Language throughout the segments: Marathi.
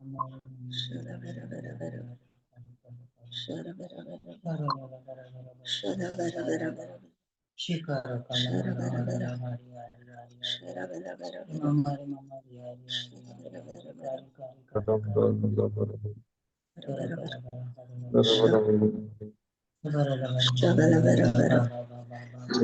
Shara bara bara bara. Shara bara bara bara. Shara bara bara bara. Shara bara bara bara. Shara bara bara bara. Shara bara bara. Shara bara bara bara.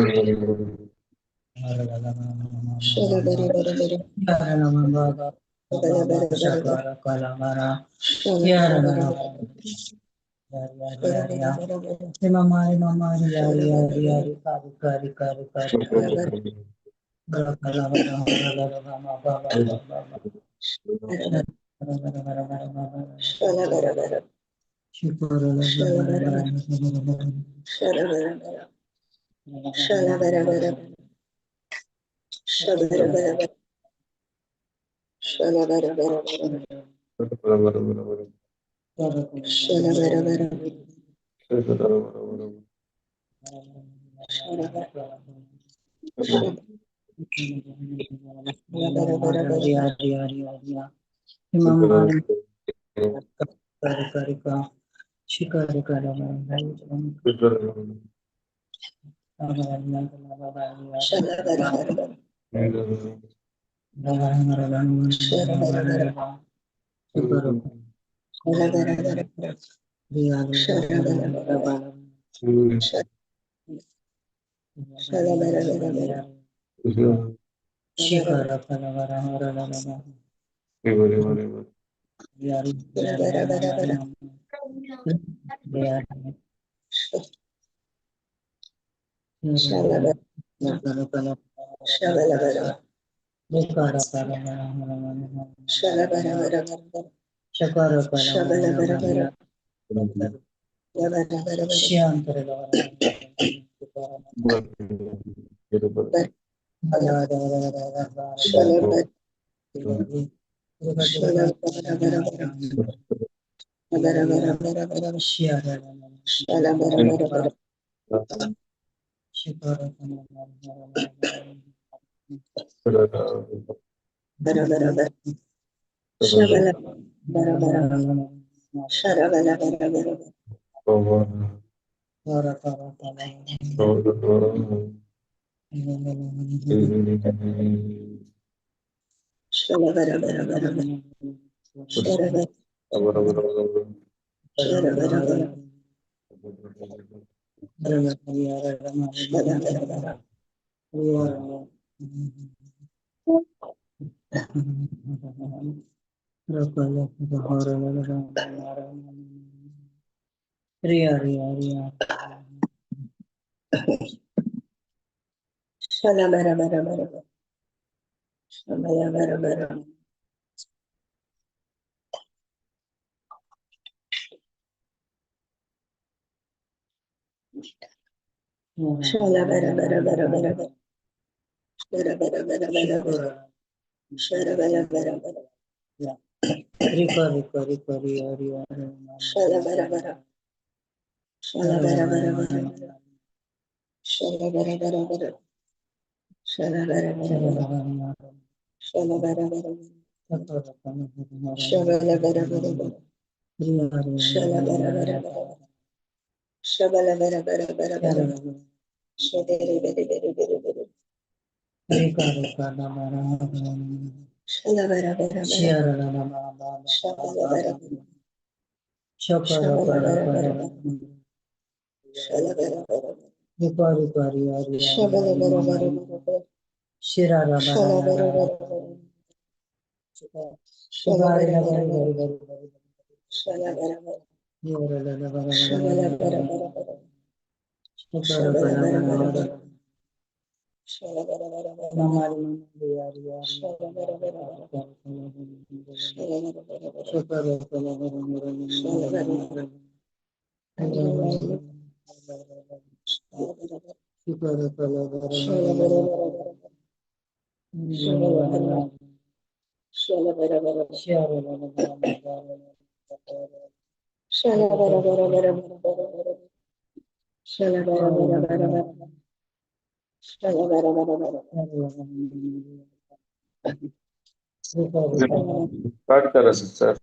Start करा सर.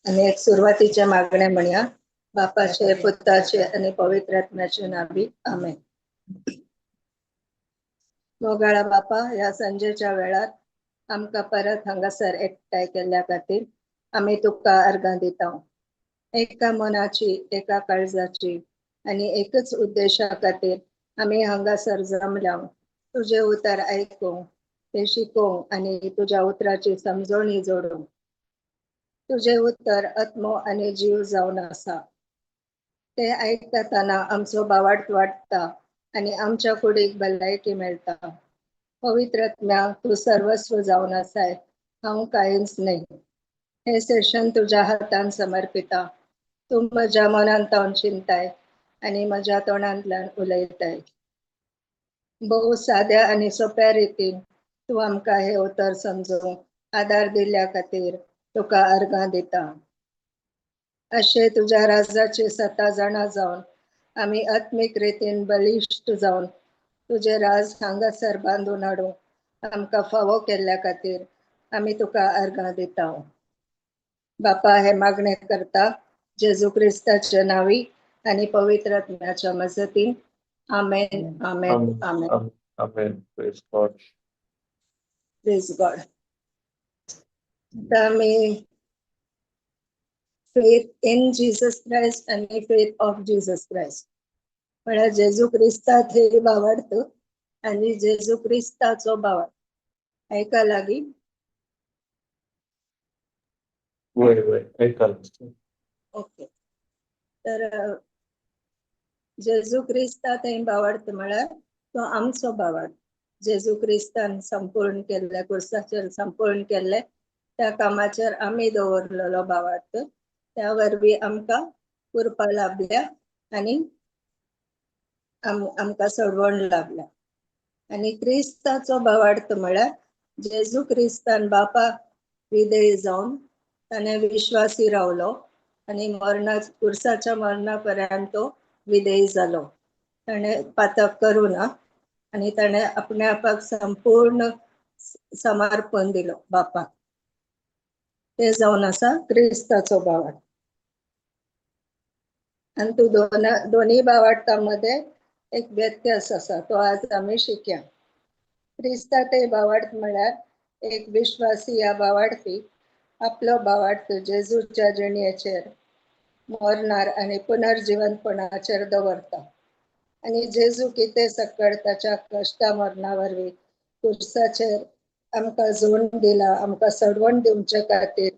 आणि एक सुरुवातीच्या मागण्या म्हणूया. बापाचे, पुत्राचे आणि पवित्र आत्म्याचे नावी आमेन. मोगाळा बापा, या संजेच्या वेळात आमका परत हांगासर एकठांय केल्ल्या खातीर आम्ही तुका अर्गां दिता. एका मनाची, एका काळजाची आणि एकच उद्देशा खातीर आम्ही हांगासर जमल्या. तुझे उतर ऐकूंक, ते शिकोवंक आणि तुझ्या उतराची समजणी जोडूंक. तुझे उत्तर आत्मो आणि जीव जावन आसा. ते ऐकताना आमचो बावार्थ वाडटा आणि आमच्या कुडीक भलायकी मेळटा. पवित्र आत्म्या, तू सर्वस्व जावन आसाय, हांव कांयच नाही. हे सेशन तुझ्या हातान समर्पिता. तू म्हज्या मनांतल्यान चिंताय आणि म्हज्या तोंडांतल्यान उलयताय. बहु साध्या आणि सोप्या रितीन तू आमकां हे उतर समजूंक आदार दिल्ल्या खातीर तुका अर्गां दिता. अशे तुझ्या राजाचे 7 जाणां जावन आम्ही आत्मिक रितीन बलिश्ट जावन तुझे राज हांगासर बांदून हाडूंक आमकां फावो केल्ल्या खातीर आम्ही तुका अर्गां दिता. बापा, हे मागणे करता जेजू क्रिस्ताच्या नावी आणि पवित्र आत्म्याच्या मजतीन. आमेन, आमेन, आमेन. Amen. Praise God. Praise God. आता आम्ही faith in Jesus Christ आणि faith of Jesus Christ म्हणजे जेजू क्रिस्तात हे बावार्थ आणि जेजू क्रिस्ताचो बावार्थ ऐका लागी. ओके. तर जेजू क्रिस्तात हे बावार्थ म्हळ्यार तो आमचो बावार्थ. जेजू क्रिस्तान संपूर्ण केल्ले, क्रुसाचेर संपूर्ण केल्ले त्या कामाचेर आम्ही दवरलेलो बावार्थ. त्या वरवीं आमकां कुरपा लाभल्या आणि आमकां सोडवण लाभल्या. आणि क्रिस्ताचो भावार्थ म्हळ्यार जेजू क्रिस्तान बापा विधेय जावन ताणे विश्वासी रावलो आणि क्रुसाच्या मरणापर्यंत तो विधेय जालो. ताणे पातक करू ना आणि ताणे आपल्या आपाक संपूर्ण समर्पण दिलो बापाक. ते जावन आसा क्रिस्ताचो भावार्थ. आणि तू दोन्ही भावार्थांमध्ये एक व्यत्यास आसा, तो आज आम्ही शिकया. क्रिस्ताते भावार्थ म्हळ्यार एक विश्वासी या भावार्थी आपलो भावार्थ जेजूच्या जिणेचेर, मरणार आणि पुनर्जीवनपणाचेर दवरता. आणि जेजू कितें सकळ ताच्या कष्टा मरणा वरवीं क्रुसाचेर आमकां जोड दिला, आमकां सोडवण दिवचे खातीर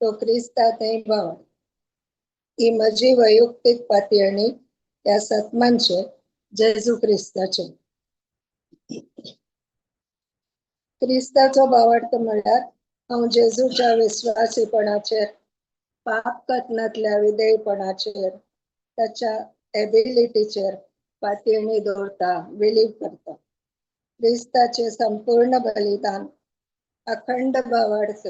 तो क्रिस्ताते भावार्थ. ही म्हजी वैयक्तीक पातयणी त्या सत्मांचे जेजू क्रिस्ताचे. क्रिस्ताचो भावार्थ म्हळ्यार हांव जेजूच्या विश्वासीपणाचेर, पाप कथनातल्या विधेयपणाचेर, ताच्या एबिलिटीचेर पातयणी दवरता, बिलीव करता. क्रिस्ताचे संपूर्ण बलिदान, अखंड भावार्थ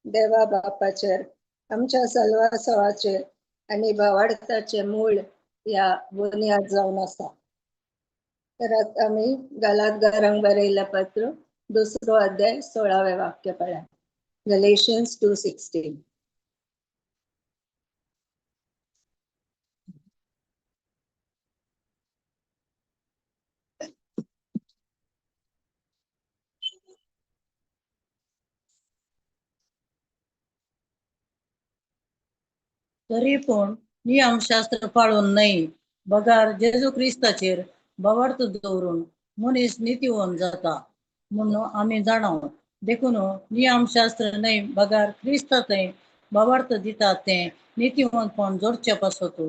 देवा बापाचेर, आमच्या सल्वासवाचेर आणि भावार्थाचे मूळ या बुनियाद जावन आसा. तर आता आम्ही गलातकारांक बरयल्लें पत्र 2 अध्याय 16वें वाक्य पळया. गलेशियन्स 2:16. तरी पण नियमशास्त्र पाळून नाही, बगार जेजू क्रिस्ताचेर भावार्थ दवरून मनीस नीतिवन जाता म्हणून आम्ही जाणव. देखून नियमशास्त्र नाही, बगार क्रिस्ताचें भावार्थ दिता ते नीतिवंतपण जोडचे पासत.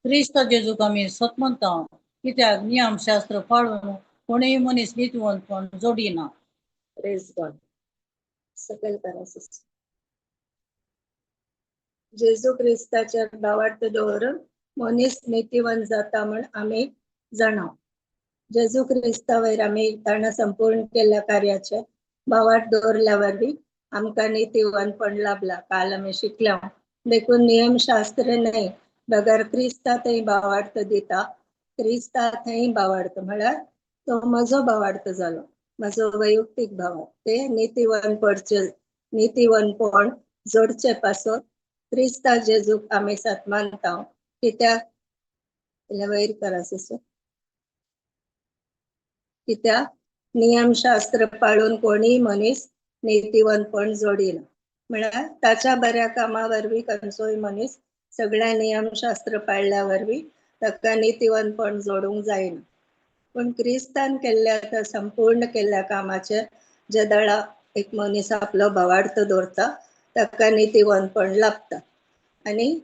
क्रिस्त जेजूक आम्ही सत म्हणता, कित्याक नियमशास्त्र पाळून कोणीय मनीस नीतिवंतपण जोडिना. Praise God. सकल करास जेजू क्रिस्ताच्या भावार्थ दवरून मनीस नीतिवंत जाता म्हण आम्ही जाणव. जेजू क्रिस्ता वयर आम्ही ताणें संपूर्ण केल्ल्या कार्याचे भावार्थ दवरल्या वरवीं आमकां नीतिवंतपण लाभला. काल आम्ही शिकल्या. देखून नियमशास्त्र नाही, बगर क्रिस्तातय भावार्थ दिता. क्रिस्तातय भावार्थ म्हळ्यार तो म्हजो भावार्थ जालो, म्हजो वैयक्तीक भावार्थ. ते नीतिवंतपणचे नीतिवनपण जोडचे पासून क्रिस्ता जेजूक आम्ही सत्मानता कित्याक वयर करास कित्याक नियमशास्त्र पाळून कोणी मनीस नीतिवनपण जोडिना म्हळ्यार ताच्या बऱ्या कामा वरवीं खंयचोय मनीस सगळ्या नियमशास्त्र पाळल्या वरवीं ताका नीतिवनपण जोडूंक जायना पण क्रिस्तान केल्ल्या त्या संपूर्ण केल्ल्या कामाचे जे दळा एक मनीस आपलो भावार्थ दवरता ताका नीतिवनपण लाभता आणि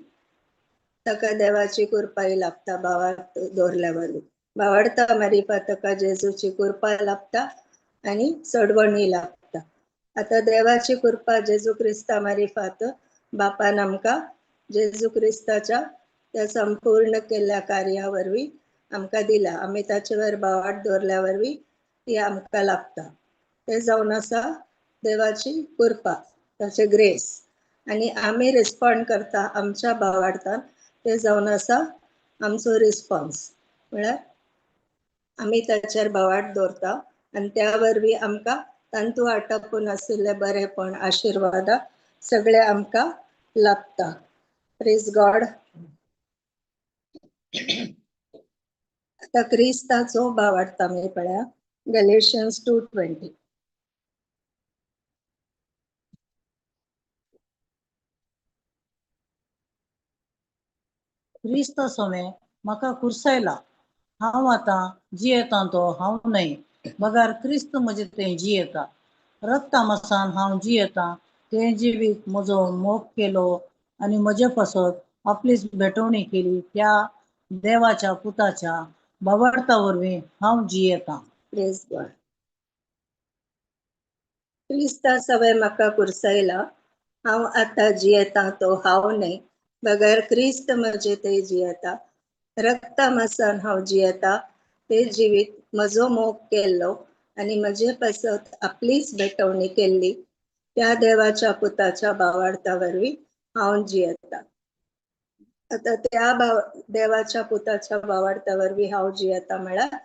ताका देवाची कृपाय लाभता भावार्थ दवरल्या वरवीं भावार्थ मारिपा ताका जेजूची कृपा लाभता आणि सडवणी लाभता आता देवाची कृपा जेजू क्रिस्ता मारिफात बापान आमकां जेजू क्रिस्ताच्या त्या संपूर्ण केल्ल्या कार्या वरवीं आमकां दिला आमी ताचे वयर भावार्थ दवरल्या वरवीं ती आमकां लाभता ते जावन आसा देवाची कृपा ताचे ग्रेस आणि आमी रिस्पॉन्ड करता आमच्या भावार्थान ते जावन आसा आमचो रिस्पॉन्स म्हळ्यार आमी ताचेर भावार्थ दवरता आणि त्या वरवीं आमकां तांतू आटोपून आशिल्ले बरेपण आशिर्वाद सगळे आमकां लाभता प्रेज गॉड आता क्रिस्ताचो भावार्थ आमी पळया गॅलेशियन्स 2:20 क्रिस्त सोमे म्हाका कुर्सायला हांव आतां जियेता तो हांव न्हय बगार क्रिस्त म्हजे थंय जियेता रक्ता मसान हांव जियेता तें जिवीत म्हजो मोग केलो आनी म्हजे पासत आपलीच भेटवणी केली त्या देवाच्या पुताच्या भावार्था वरवीं हांव जियेता प्रेज गॉड क्रिस्ता सवय म्हाका कुर्सायला हांव आतां जियेता तो हांव न्हय बगर क्रिस्त म्हजे थंय जियेता रक्ता मसान हांव जियेता ते जिवीत म्हजो मोग केल्लो आनी म्हजे पासत आपलीच भेटवणी केल्ली त्या देवाच्या पुताच्या भावार्था वरवीं हांव जियेता आता त्या देवाच्या पुताच्या भावार्था वरवीं हांव जियेता म्हळ्यार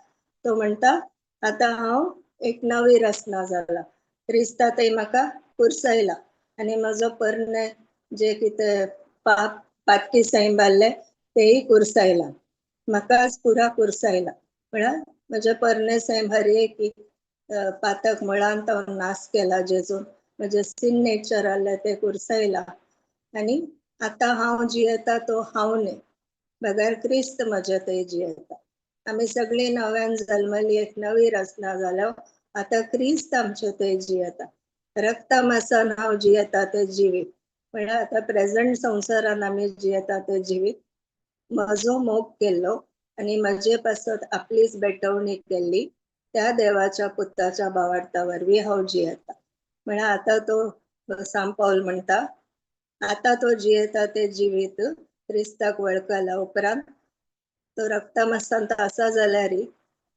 तो म्हणटा आता हांव एक नवी रचना जाला क्रिस्ता थंय म्हाका कुर्सायला आनी म्हजो परने जे कितें पाप पातकी सैंबाल्ले तेय कुर्सायला म्हाकाच पुरा कुर्सायला म्हळ्यार म्हजे परने सैम हर एक पातक मुळान तो नाश केला जेजून म्हजे सिन नेचर आसले ते कुर्सायला आनी आता हांव जियेता तो हांव न्हय बगर क्रिस्त म्हजे थंय जियेता आमी सगळीं नव्यान जल्मली एक नवी रचना जाल्या आता क्रिस्त आमचे थंय जियेता रक्ता मसान हांव जियेता ते जिवीत म्हळ्यार आता प्रेझेंट संवसारान आमी जियेता ते जिवीत म्हजो मोग केल्लो आनी म्हजे पासत आपलीच भेटवणी केल्ली त्या देवाच्या पुताच्या भावार्था वरवीं हांव जियेता म्हळ्यार आता तो सांत पौल म्हणटा आता तो जियेता ते जिवीत क्रिस्ताक वळखला उपरांत तो रक्ता मसान आसा जाल्यार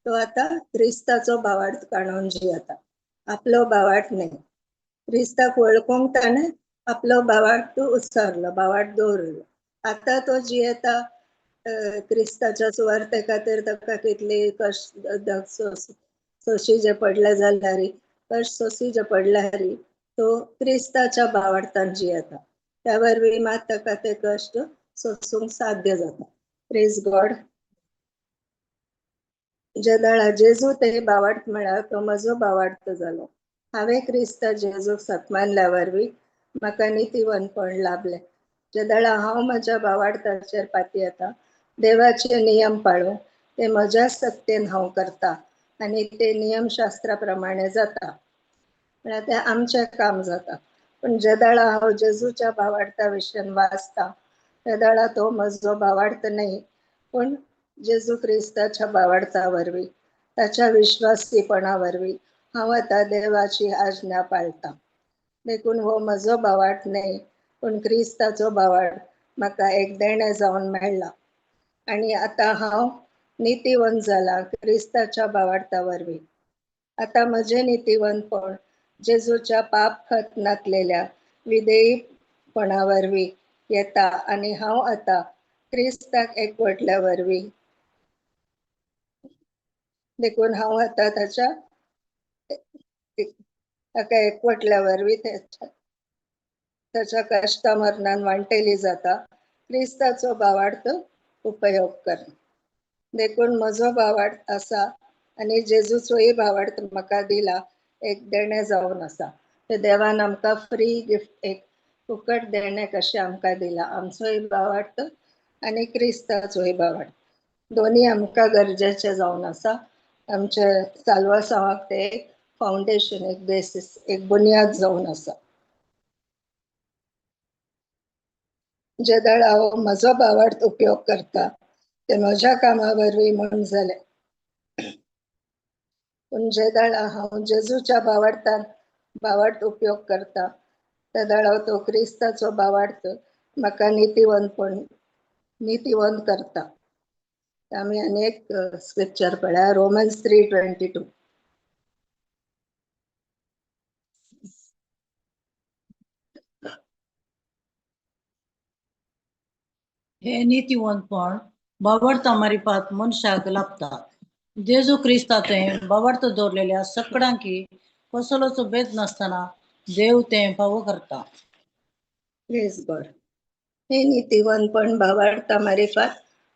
तो आता क्रिस्ताचो भावार्थ काडून जियेता आपलो भावार्थ न्हय क्रिस्ताक वळखूंक ताणें आपलो भावार्थ उसारलो भावार्थ दवरलो आता तो जियेता क्रिस्ताच्या सुवार्थे खातीर ताका कितली कश्ट सोशी जे पडले जाल्यार कश्ट सोसी जे पडल्यार तो क्रिस्ताच्या भावार्थान जियेता त्या वरवीं मात ताका ते कश्ट सोसूंक साध्य जाता प्रेज गॉड जे दळा जेजू ते भावार्थ म्हळ्यार तो म्हजो भावार्थ जालो हांवें क्रिस्त जेजूक सतमानल्या वरवीं म्हाका नीतिवनपण लाभलें जे दळा हांव म्हज्या भावार्थाचेर पाती येता देवाचे नियम पाळून ते म्हज्या सक्तीन हांव करता आनी ते नियमशास्त्रा प्रमाणे जाता म्हळ्यार ते आमचें काम जाता पण जे दळा हांव जेजूच्या भावार्था विशयन वाचता ते दळा तो म्हजो भावार्थ न्हय पण जेजू क्रिस्ताच्या भावार्था वरवीं ताच्या विश्वासीपणा वरवीं हांव आतां देवाची आज्ञा पाळटा देखून हो म्हजो भावार्थ न्हय पण क्रिस्ताचो भावार्थ म्हाका एक देणे जावन मेळ्ळा आनी आतां हांव नीतिवन जाला क्रिस्ताच्या भावार्था वरवीं आता म्हजे नीतिवनपण जेजूच्या पाप खत नातलेल्या विधेयपणा वरवीं येता आनी हांव आतां क्रिस्ताक एकवटल्या वरवीं देखून हांव आतां ताका एकवटल्या वरवीं त्याच्या कष्टा मरणान वांटेली जाता क्रिस्ताचो भावार्थ उपयोग कर. देखून म्हजो भावार्थ असा आणि जेजूचोय भावार्थ म्हाका दिला एक देणे जावन आसा. ते देवान आमकां फ्री गिफ्ट एक फुकट देणे कशें आमकां दिला. आमचोय भावार्थ आणि क्रिस्ताचोय भावार्थ दोन्ही आमकां गरजेचे जावन आसा. आमचे साल्वासावाक ते एक फाउंडेशन, एक बेसिस, एक बुनियाद जावन आसा. जे दळ हांव म्हजो भावार्थ उपयोग करता ते म्हज्या कामा वरवीं म्हण जालें. पूण जे दळ हांव जेजूच्या भावार्थ उपयोग करता त्या दळ तो क्रिस्ताचो भावार्थ म्हाका नीतिवंत करता. आमी आनी एक स्क्रिप्चर पळया, रोमन्स 3:22. हे नीतिवंतपण भावार्था मारिपात मनशाक लाभता. जेजू क्रिस्ताचें भावार्थ दवरलेल्या सगळ्यांकी कसलोच भेद नासतना देव तें फावो करता. Praise God. हे नीतिवंतपण भावार्था मारिपात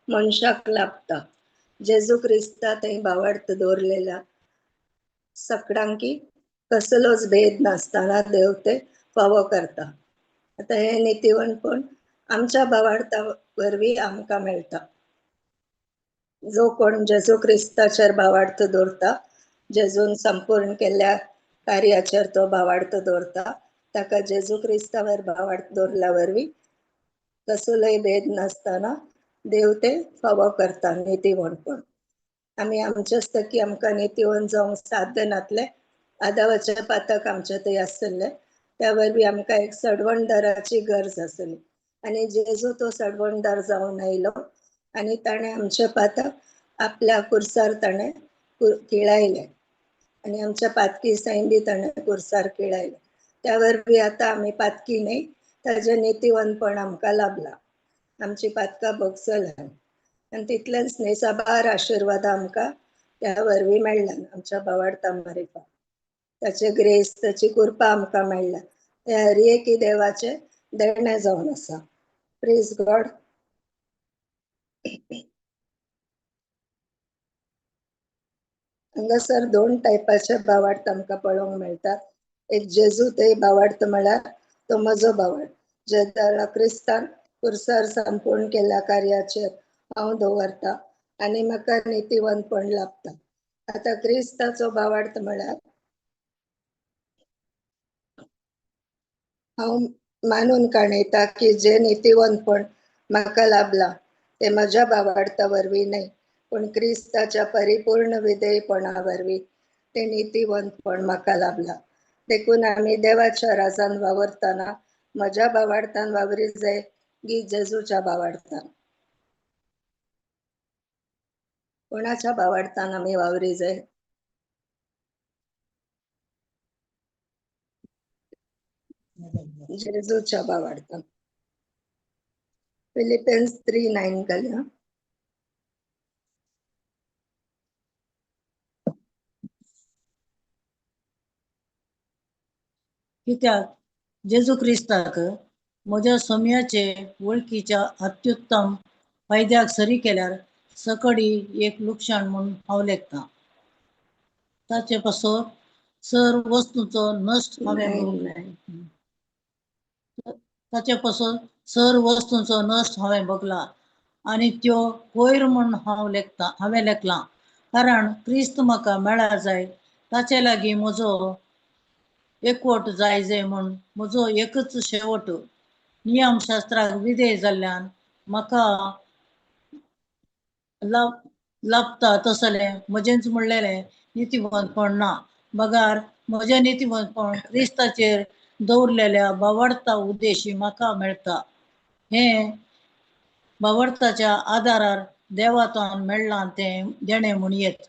मनशाक लाभता. जेजू क्रिस्ता थंय भावार्थ दवरलेल्या सगळ्यांकी कसलोच भेद नासतना देव ते फावो करता. आता हे नीतिवंतपण आमच्या भावार्था वरवीं आमकां मेळटा. जो कोण जेजू क्रिस्ताचेर भावार्थ दवरता, जेजून संपूर्ण केल्ल्या कार्याचेर तो भावार्थ दवरता, ताका जेजू क्रिस्तावर भावार्थ दवरल्या वरवीं कसलोय भेद नासतना देव ते फावो करता नीतिवंतपण. आमी आमचेच तकी आमकां नीतिवंत जावंक साध्य नातले. आदावाचे पातक आमचे थंय आसतले. त्या वरवीं आमकां एक सडवणदाराची गरज आसली आनी जेजू तो सडवणदार जावन आयलो आनी ताणें आमचे पातक आपल्या कुर्सार ताणें किळायले आनी आमच्या पातकी साईन बी ताणें कुर्सार किळायले. त्या वरवीं आतां आमी पातकी न्हय, ताजें नीतिवंतपण आमकां लाभला. आमची पातकां भोगसल्यान आनी तितलेंच न्हय, साबार आशिर्वाद आमकां त्या वरवीं मेळ्ळ्यान आमच्या भावार्था मारिपात. ताचे ग्रेस, ताची कृपा आमकां मेळ्ळ्या. हे हर एकी देवाचे देणे जावन आसा. Praise God. हांगासर 2 टायपाचे भावार्थ आमकां पळोवंक मेळटात. एक जेजू थंय भावार्थ म्हळ्यार तो म्हजो भावार्थ, जे दळा क्रिस्तान कुर्सार संपूर्ण केल्ल्या कार्याचेर हांव दवरता आनी म्हाका नीतिवंतपण लाभता. आता क्रिस्ताचो भावार्थ म्हळ्यार हांव मानून काणयता की जे नीतिवंतपण म्हाका लाभला ते म्हज्या भावार्था वरवीं न्हय, पूण क्रिस्ताच्या परिपूर्ण विधेयपणा वरवीं ते नीतिवंतपण म्हाका लाभला. देखून आमी देवाच्या राजान वावरतना म्हज्या भावार्थान वावरी जाय की जेजूच्या भावार्थान. कोणाच्या भावार्थान आमी वावरी जाय? जेजूच्या भावार्थान. फिलिपियन्स 3:9 घालया. कित्याक जेजू क्रिस्ताक म्हज्या सोम्याचे वळखीच्या अत्युत्तम फायद्याक सरी केल्यार सकडी एक लुकसाण म्हूण हांव लेखता. ताचे पासत सर वस्तूंचो नश्ट हांवें बगला आनी त्यो कोयर म्हूण हांवें लेखला. कारण क्रिस्त म्हाका मेळ्ळा जाय, ताचे लागीं म्हजो एकवट जाय म्हूण म्हजो एकच शेवट नियमशास्त्राक विधेय जाल्ल्यान म्हाका लाभता तसलें म्हजेंच म्हणलेलें नीतिवंतपण ना. बगार म्हजें नीतिवंतपण क्रिस्ताचेर दवरलेल्या भावार्था उद्देशी म्हाका मेळटा. हें भावार्थाच्या आदारार देवातान मेळ्ळां तें देणें म्हूण येत.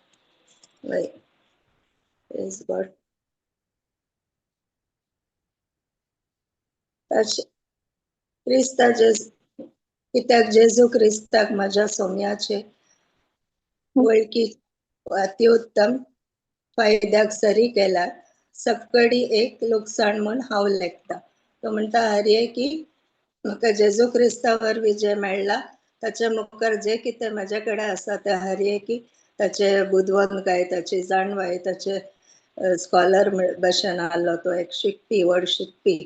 Praise God. कित्याक जेजू क्रिस्ताक म्हज्या सोम्याचे वळखी अतिउत्तम फायद्याक सरी केल्यार सकडी एक लुकसाण म्हूण हांव लेखता. तो म्हणता हरये की म्हाका जेजू क्रिस्ता वरवीं जे मेळ्ळा ताचे मुखार जे कितें म्हजे कडेन आसा ते हरये की ताचे बुदवंतकाय ताची जाणवाय ताचे स्कॉलर भशेन आहलो तो एक शिकपी व्हड शिकपी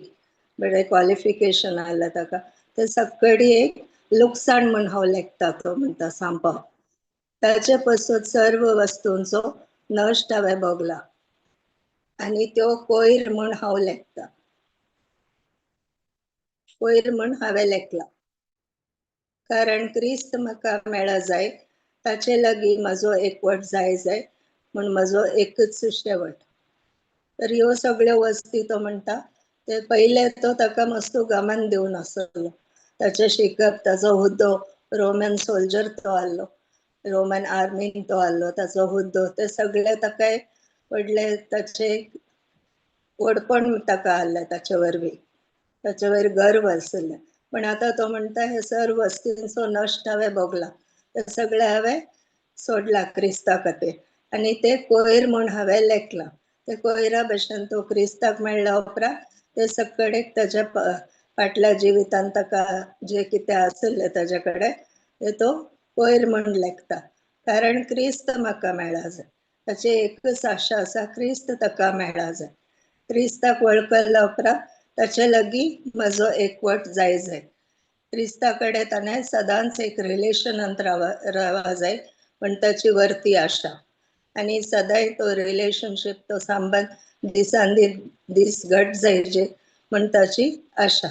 बरें क्वालिफिकेशन आहलें ताका ते सगळी एक लुकसाण म्हण हांव लेखता तो म्हणटा सांपव ताचे पासून सर्व वस्तूंचो नश्ट हांवें भोगला आनी त्यो कोयर म्हण हांव लेखता कोयर म्हण हांवें लेखला कारण क्रिस्त म्हाका मेळ्ळा जाय ताचे लागीं म्हजो एकवट जाय म्हण म्हजो एकच शेवट तर ह्यो सगळ्यो वस्ती तो म्हणटा ते पहिले तो ताका मस्तू गमान दिवन आसलो ताचे शिकप ताचो हुद्दो रोमन सोल्जर तो आहलो रोमन आर्मीन तो आहलो ताचो हुद्दो ते सगळे ताका व्हडले ताचे व्हडपण ताका आहले ताचे वरवीं ताचे वयर गर्व आसले पण आता तो म्हणटा हे सर्व वस्तींचो नश्ट हांवें भोगला ते सगळे हांवें सोडला क्रिस्ता खातीर आनी ते कोयर म्हण हांवें लेखला ते कोयरा भशेन तो क्रिस्ताक मेळ्ळा उपरांत ते सकडेक ताच्या फाटल्या जिवितान ताका जे कितें आसले ताजे कडेन ते तो कोयर म्हण लेखता कारण क्रिस्त म्हाका मेळ्ळा जाय ताची एकच आशा आसा क्रिस्त ताका मेळ्ळा जाय क्रिस्ताक वळखल्या उपरांत ताचे लागीं म्हजो एकवट जाय क्रिस्ता कडेन ताणें सदांच एक रिलेशनांत रावूंक जाय पण ताची वर्ती आशा आनी सदांय तो रिलेशनशीप तो संबंद दिसान दीस घट जायचे म्हण ताची आशा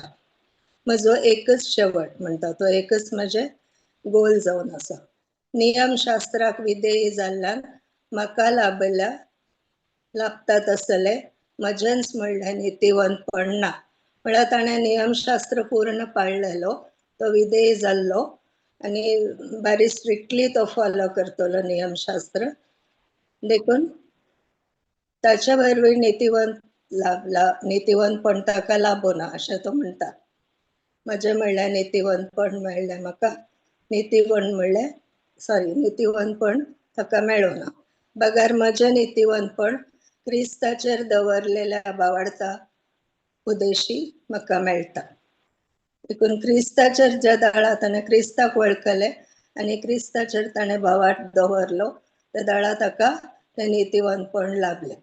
म्हजो एकच शेवट म्हणटा तो एकच म्हजे गोल जावन आसा नियमशास्त्राक विधेयी जाल्ल्यान म्हाका लाभता तसले म्हजेंच म्हणलें नितीवंतपण ना म्हळ्यार ताणें नियमशास्त्र पूर्ण पाळलेलो तो विधेयी जाल्लो आनी बारी स्ट्रिक्टली तो फॉलो करतलो नियमशास्त्र देखून ताच्या वरवीं नितीवंतपण ताका लाबोना अशें तो म्हणटा म्हजें म्हणलें नितीवंतपण मेळ्ळें म्हाका नितीवंतपण ताका मेळूना बगार म्हजें नितीवंतपण क्रिस्ताचेर दवरलेल्या बावडता उदेशी म्हाका मेळटा देखून क्रिस्ताचेर ज्या दाळा ताणें क्रिस्ताक वळखलें आनी क्रिस्ताचेर ताणें बावाट दवरलो त्या दाळा ताका तें नितीवंतपण लाभलें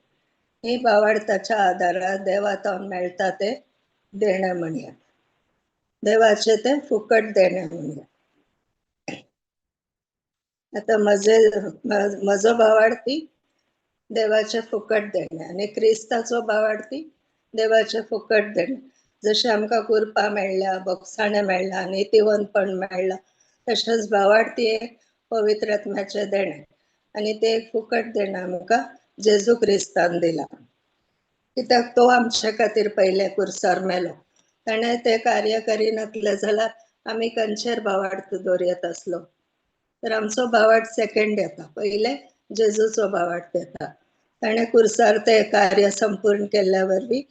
ही बावाडताच्या आदारार देवातावन मेळटा ते देणें म्हणया देवाचे ते फुकट देणें म्हणया आता म्हजो बावाडती देवाचे फुकट देणें आनी क्रिस्ताचो बावाडती देवाचे फुकट देणें जशें आमकां कुरपा मेळ्ळ्या बोगसाणें मेळ्ळा नितीवंतपण मेळ्ळा तशेंच बावाडती एक पवित्र आत्म्याचें देणें आनी तें एक फुकट देणें आमकां जेजू क्रिस्तान दिलां कित्याक तो आमचे खातीर पयले कुर्सार मेलो ताणें तें कार्य करिनासलें जाल्यार आमी खंयचेर बावार्थ दवरयत आसलो तर आमचो बावार्थ सेकंड येता पयले जेजूचो बावार्थ येता ताणें कुर्सार तें कार्य संपूर्ण केल्ल्या वरवीं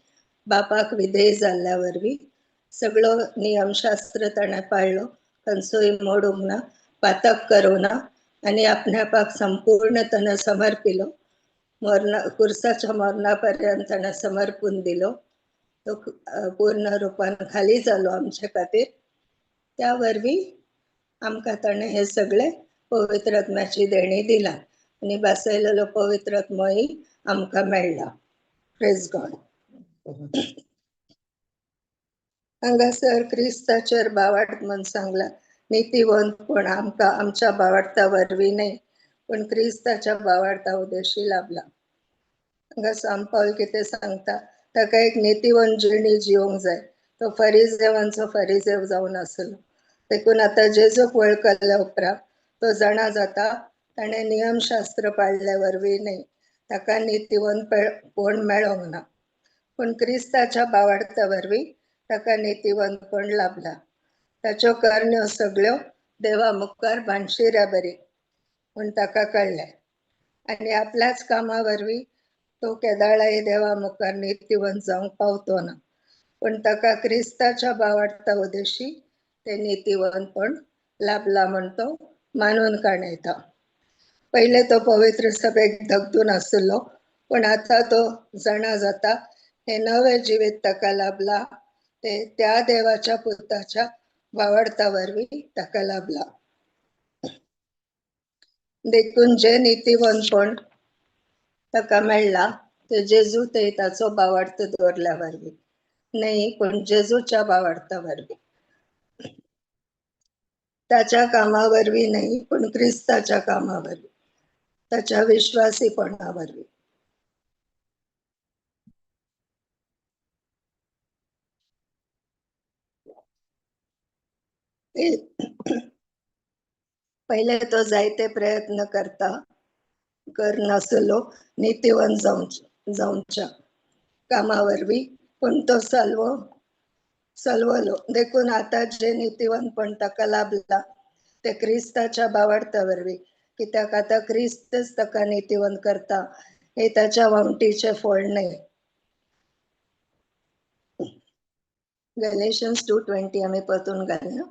बापाक विधेय जाल्ल्या वरवीं सगळो नियमशास्त्र ताणें पाळ्ळो खंयचोय मोडूंक ना पातक करूं ना आनी आपणापाक संपूर्ण ताणें समर्पिलो कुर्साच्या मरणा पर्यंत ताणें समर्पून दिलो तो पूर्ण रुपान खाली जालो आमचे खातीर त्या वरवीं आमकां ताणें हे सगळे पवित्र आत्म्याची देणी दिला आनी बसयलेलो पवित्र आत्मोय आमकां मेळ्ळा प्रेज गॉड हांगासर क्रिस्ताचेर बावार्थ म्हण सांगला नितीवंतपण आमकां आमच्या बावार्था वरवीं न्हय पण क्रिस्ताच्या बावार्था उदेशी लाभला हांगा सांत पावल कितें सांगता ताका एक नितीवंत जिणी जिवंक जाय तो फरिसेवांचो फरिसेव जावन आसलो देखून आतां जेजूक वळखल्या उपरांत तो जाणा जाता ताणें नियमशास्त्र पाळल्या वरवीं न्हय ताका नितीवंतपण मेळोंक ना पूण क्रिस्ताच्या बावार्था वरवीं ताका नितीवंतपण लाभला ताच्यो करण्यो सगळ्यो देवा मुखार भानशिऱ्या बरी म्हूण ताका कळ्ळें आनी आपल्याच कामा वरवीं तो केदाळाय देवा मुखार नितीवंत जावंक पावतो ना पण ताका क्रिस्ताच्या बावार्था उदेशी ते नितीवंतपण लाभला म्हण तो मानून काणयता पयले तो पवित्र सभेक धगधून आसलो पण आतां तो जाणा जाता हे नवे जिवीत ताका लाभला ते त्या देवाच्या पुताच्या वावडता वरवीं ताका लाभला. देखून जे नीतिवंतपण ताका मेळ्ळा ते जेजू ते ताचो बावार्थ दवरल्या वरवीं नाही, पण जेजूच्या बावार्था वरवीं. ताच्या कामा वरवीं नाही, पण क्रिस्ताच्या कामा वरवीं, ताच्या विश्वासीपणा वरवीं. पहिले तो जायते प्रयत्न करनासलो नीतिवंत जावच्या कामा वरवीं, पण तो सलवलो. देखून आता जे नीतिवंतपण ताका लाभला ते क्रिस्ताच्या बावार्था वरवीं, कित्याक आता क्रिस्तच ताका नीतिवंत करता, हे ताच्या वावटीचे फळ नाही. गॅलेशियन्स 2:20 आम्ही परतून घालया.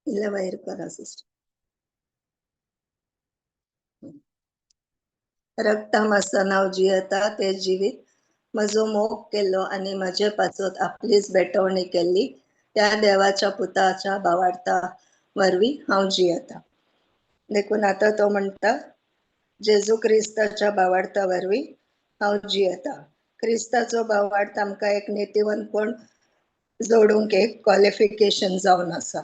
इला वयर करा सिस्टर. रक्ता मासा नाव जियेता ते जिवीत म्हजो मोग केलो आणि म्हजे पाचोत आपलीच बेटवणी केली, त्या देवाच्या पुताच्या बावार्था वरवीं हांव जियेता. देखून आता तो म्हणता जेजू क्रिस्ताच्या बावार्था वरवीं हांव जियेता. क्रिस्ताचो बावार्थ आमकां एक नीतिवंतपण जोडूंक एक क्वालिफिकेशन जावन आसा.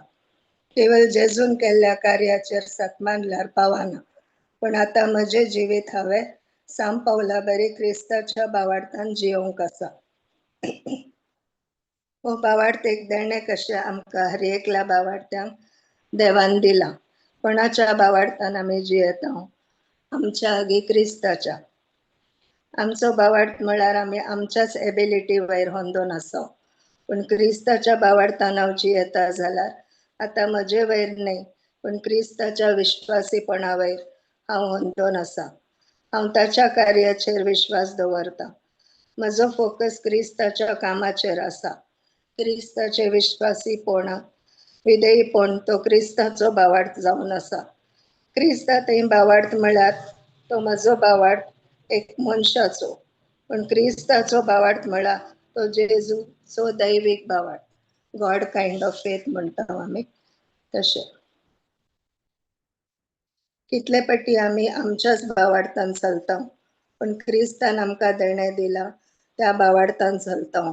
केवळ जेजून केल्ल्या कार्याचेर सत्मानल्यार पावना, पण आता म्हजे जिवीत हांवें साम पावला बरी क्रिस्ताच्या बावार्थान जियोंक आसा. हो बावार्थ एक देणे कशें आमकां हर एकल्या बावार्थ्यांक देवान दिला. कोणाच्या बावार्थान आमी जियेता? आमच्या आगी क्रिस्ताच्या. आमचो बावार्थ म्हळ्यार आमी आमच्याच एबिलिटी वयर होंदोन आसा, पण क्रिस्ताच्या बावार्थान हांव जियेता जाल्यार आता म्हजे वयर नाही, पण क्रिस्ताच्या विश्वासीपणा वयर हांव होंदोन आसा. हांव ताच्या कार्याचेर विश्वास दवरता. म्हजो फोकस क्रिस्ताच्या कामाचेर आसा. क्रिस्ताचे विश्वासीपण, विधेयपण तो क्रिस्ताचो बावार्थ जावन आसा. क्रिस्ता थंय बावार्थ म्हळ्यार तो म्हजो बावार्थ एक मनशाचो, पण क्रिस्ताचो बावार्थ म्हळ्यार तो जेजूचो दैवीक बावार्थ. गॉड काइंड ऑफ फेथ म्हणटा आमी तशें. कितले पटी आमी आमच्याच बावार्थान चलता, पण क्रिस्तान आमकां देणे दिला त्या बावार्थान चलता.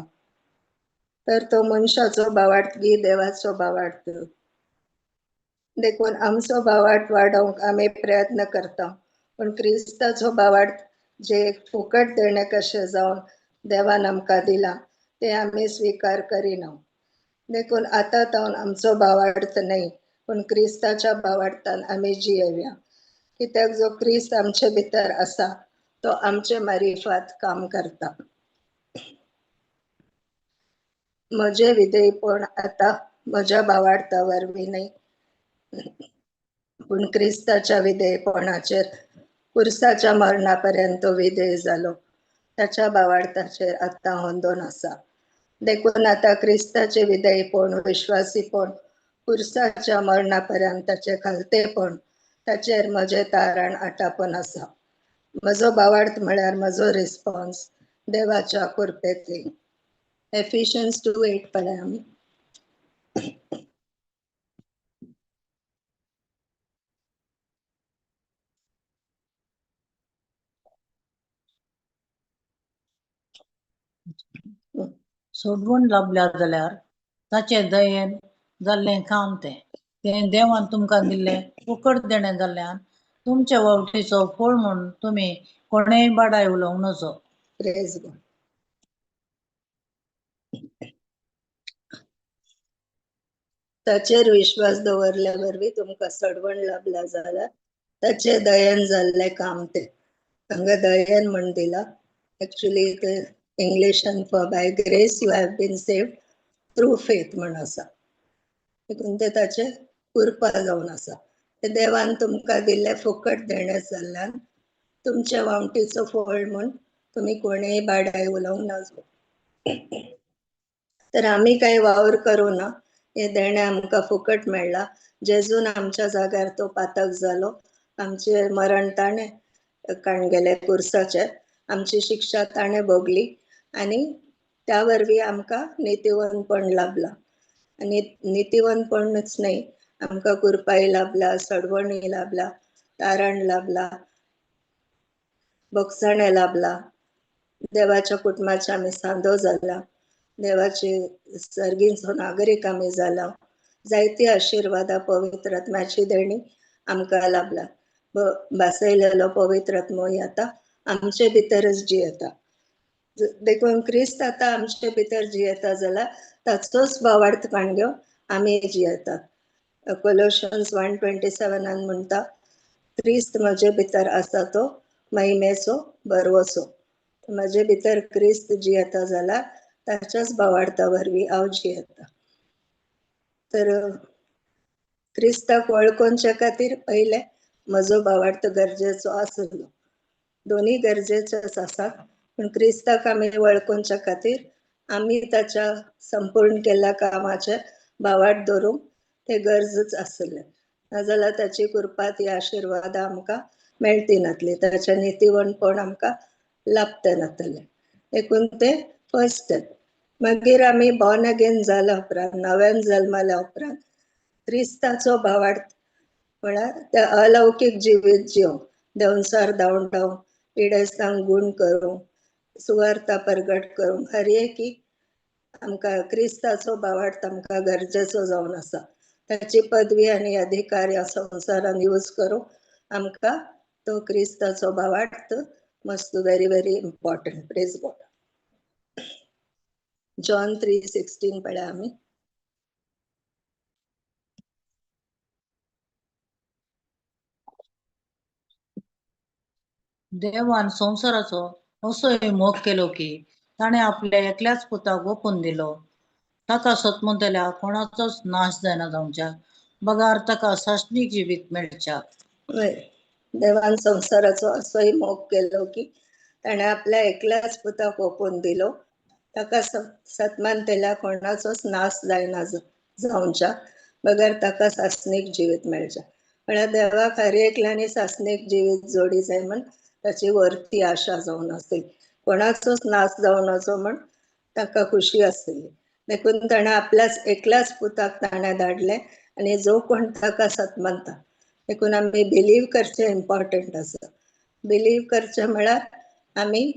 तर तो मनशाचो बावार्थ की देवाचो बावार्थ? देखून आमचो बावार्थ वाडोवंक आमी प्रयत्न करता, पण क्रिस्ताचो बावार्थ जे फुकट देणे कशें जावन देवान आमकां दिला ते आमी स्वीकार करिना. देखून आता जावन आमचो बावार्थ नाही, पण क्रिस्ताच्या बावार्थान आमी जियेवया. कित्याक जो क्रिस्त आमचे भितर आसा तो आमचे मारिफात काम करता. म्हजे विधेयपण आता म्हज्या बावार्था वरवीं नाही, पण क्रिस्ताच्या विधेयपणाचेर कुर्साच्या मरणापर्यंत विधेय जालो, त्याच्या बावार्थाचेर आता होंदोन आसा. देखून आता क्रिस्ताचे विधेयपण, विश्वासीपण, कुर्साच्या मरणापर्यंतचे खालतेपण, ताचेर म्हजे तारण आटापण आसा. म्हजो बावार्थ म्हळ्यार म्हजो रिस्पॉन्स देवाच्या कृपेतली. एफिशियन्स 2:8 पळय आमी. सोडवून लाभल्या जाल्यार ताचे दयेन जाल्लें काम तें देवान तुमकां दिल्लें फुकट देणें जाल्ल्यान तुमच्या वावटीचो फळ म्हूण तुमी कोणेय बाडाय उलोवंक नजो. Praise God. ताचेर विश्वास दवरल्या वरवीं तुमकां सडवण लाभल्या जाल्यार ताचे दयेन जाल्लें काम तें. हांगा दयेन म्हण दिला. एक्चुअली ते इंग्लिशान by grace you have been saved through faith म्हण आसा. देखून ते ताचे कृपा जावन आसा. ते देवान तुमकां दिल्लें फुकट देणें जाल्ल्यान तुमच्या वावटीचो फळ म्हूण तुमी कोणेय बाडाय उलोवंक नजो. तर आम्ही काही वावर करू ना, हे देणे आमकां फुकट मेळ्ळा. जेजून आमच्या जाग्यार तो पातक जालो, आमचे मरण ताणे काण गेले कुर्साचे, आमची शिक्षा ताणे भोगली आणि त्या वरवीं आमकां नितीवंतपण लाभला. आणि नितीवंतपणच नाही, आमकां कुरपाई लाभला, सडवणी लाभला, तारण लाभला, बोगसाणे लाभला, देवाच्या कुटुंबाचे आमी सांदो जाला, देवाची सर्गीचो नागरीक आमी जाला. जायती आशिर्वादा पवित्र आत्म्याची देणी आमकां लाभला. बसयलेलो पवित्र आत्मोय आता आमचे भितरच जियेता. देखून क्रिस्त आता आमचे भितर जियेता जाल्यार ताचोच भावार्थ काणग्यो आमी जियेतात. कोलोशियन्स 1:27 म्हणटा, क्रिस्त म्हजे भितर आसा तो महिमेचो बरवसो. म्हजे भितर क्रिस्त जियेता जाल्यार ताच्याच भावार्था वरवीं हांव जियेता. तर क्रिस्ताक वळखोवचे खातीर पयले म्हजो भावार्थ गरजेचो आसलो. दोन्ही गरजेचेच आसात, पण क्रिस्ताक आमी वळखोवचे खातीर आमी ताच्या संपूर्ण केल्ल्या कामाचे भावार्थ धरूंक ते गरजच आसले. नाजाल्यार ताची कृपा ती आशिर्वादा आमकां मेळटी नासली, ताचे नितीवंतपण आमकां लाभते नासले. देखून ते फर्स्ट स्टेप. मागीर आमी बॉर्न अगेन जाल्या उपरांत, नव्यान जल्मल्या उपरांत क्रिस्ताचो भावार्थ म्हळ्यार ते अलौकीक जिवीत जिवंक, देंवचार धांवडावंक, पिडेस्तांक गूण करूंक, सुवार्ता प्रगट करूंक, हर एक आमकां क्रिस्ताचो भावार्थ आमकां गरजेचो जावन आसा. ताची पदवी आनी अधिकार ह्या संवसारान यूज करूंक आमकां तो क्रिस्ताचो भावार्थ must very very important. Praise God. John 3:16 पळया आमी. देवान संवसाराचो असोय मोग केलो की ताणे आपल्या एकल्याच पुताक ओपून दिलो, ताका सतमतल्या कोणाचोच नाश जायना जावच्या, बगार ताका साश्टीक जिवीत मेळच्या. देवान संवसाराचो असोय मोग केलो की ताणे आपल्या एकल्याच पुताक ओपून दिलो, ताका सतमंतेल्या कोणाचोच नाश जायना जावच्या, बगर ताका सासणीक जिवीत मेळच्या. म्हळ्यार देवाक हर एकल्यानी सासणीक जिवीत जोडी जाय म्हण ताची वर्ती आशा जावन आसली. कोणाचोच नाश जावं नजो म्हण ताका खुशी आसली. देखून ताणे आपल्याच एकल्याच पुताक ताणे धाडले आनी जो कोण ताका सतमंता. देखून आमी बिलीव करचे इम्पॉर्टंट आसा. बिलीव करचे म्हळ्यार आमी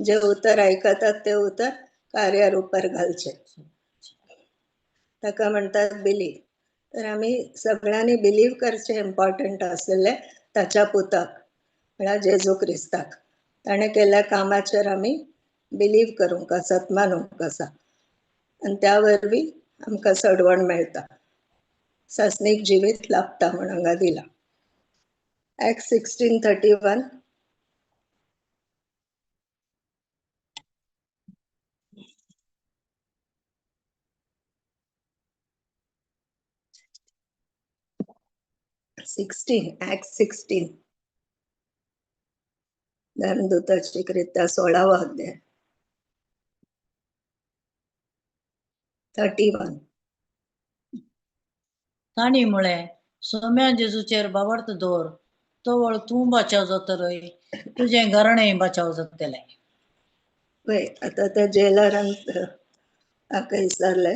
जे उतर आयकतात ते उतर कार्यार उपर घालचे, ताका म्हणटात बिलीव. तर आमी सगळ्यांनी बिलीव करचे इम्पॉर्टंट आसलेले ताच्या पुताक म्हळ्यार जेजू क्रिस्ताक. ताणे केल्ल्या कामाचेर आमी बिलीव करूंक आसा, मानूंक आसा, आनी त्या वरवीं आमकां सडवण मेळटा, सासणीक जिवीत लाभता म्हण हांगा दिला. Acts 16:31. Acts 16. धर्मदूताची कृत्या 16वा अध्याय 31. ताणी म्हळें, सोम्या जेजूचेर भावार्थ दवर, तोवळ तूं बचाव जातलय, तुजें घराणें बचाव जातलें. पळय आतां त्या जेलरान ताका विचारले,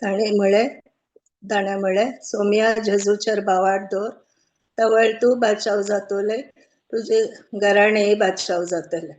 ताणे म्हळें सोम्या जेजूचेर भावार्थ दवर, तवळ तूं बचाव जातले, तुजे घराणेंय बचाव जातले.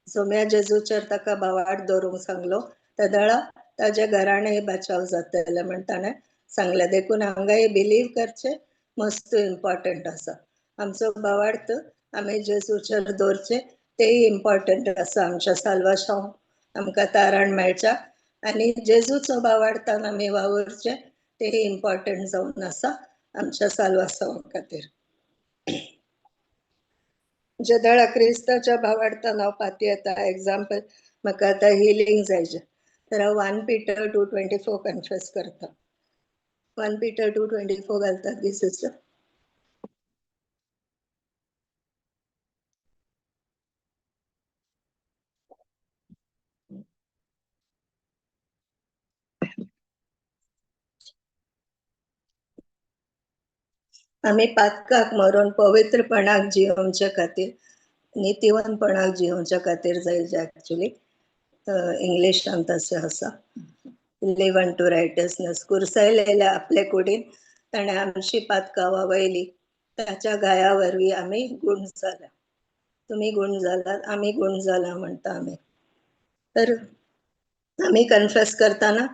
सोम्या जेजूचेर ताका भावार्थ दवरूंक सांगलो, तेदळा ताजे घराणेंय बचाव जातले म्हण ताणें सांगलें. देखून हांगाय बिलीव करचे मस्त इम्पॉर्टंट आसा. आमचो भावार्थ आमी जेजूचेर दवरचे तेय इम्पॉर्टंट आसा. आमच्या साल्वाशांक आमकां तारण मेळच्या आनी जेजूचो भावार्थान आमी वावरचे तेय इम्पॉर्टंट जावन आसा आमच्या साल्वासां खातीर. जेदळा क्रिस्ताच्या भावार्थान हांव पाती येता, एग्जाम्पल म्हाका आतां हिलींग जायचे, तर हांव 1 Peter 2:24 कन्फेस करता. 1 Peter 2:24 घालतात दी सिस्टर. आम्ही पातकाक मरून पवित्रपणाक जिवोवच्या खातीर नितीवनपणाक जिवोवच्या खातीर जाय एक्चुअली इंग्लिशान तशें आसा लिव अनटू रायटसनेस कुरसायलेल्या आपले कुडीन ताणें आमची पातकां वावयली ताच्या गाया वरवीं आमी गुण जाल्या तुम्ही गुण जालात आमी गुण जाला म्हणटा आमी तर आम्ही कन्फेस करताना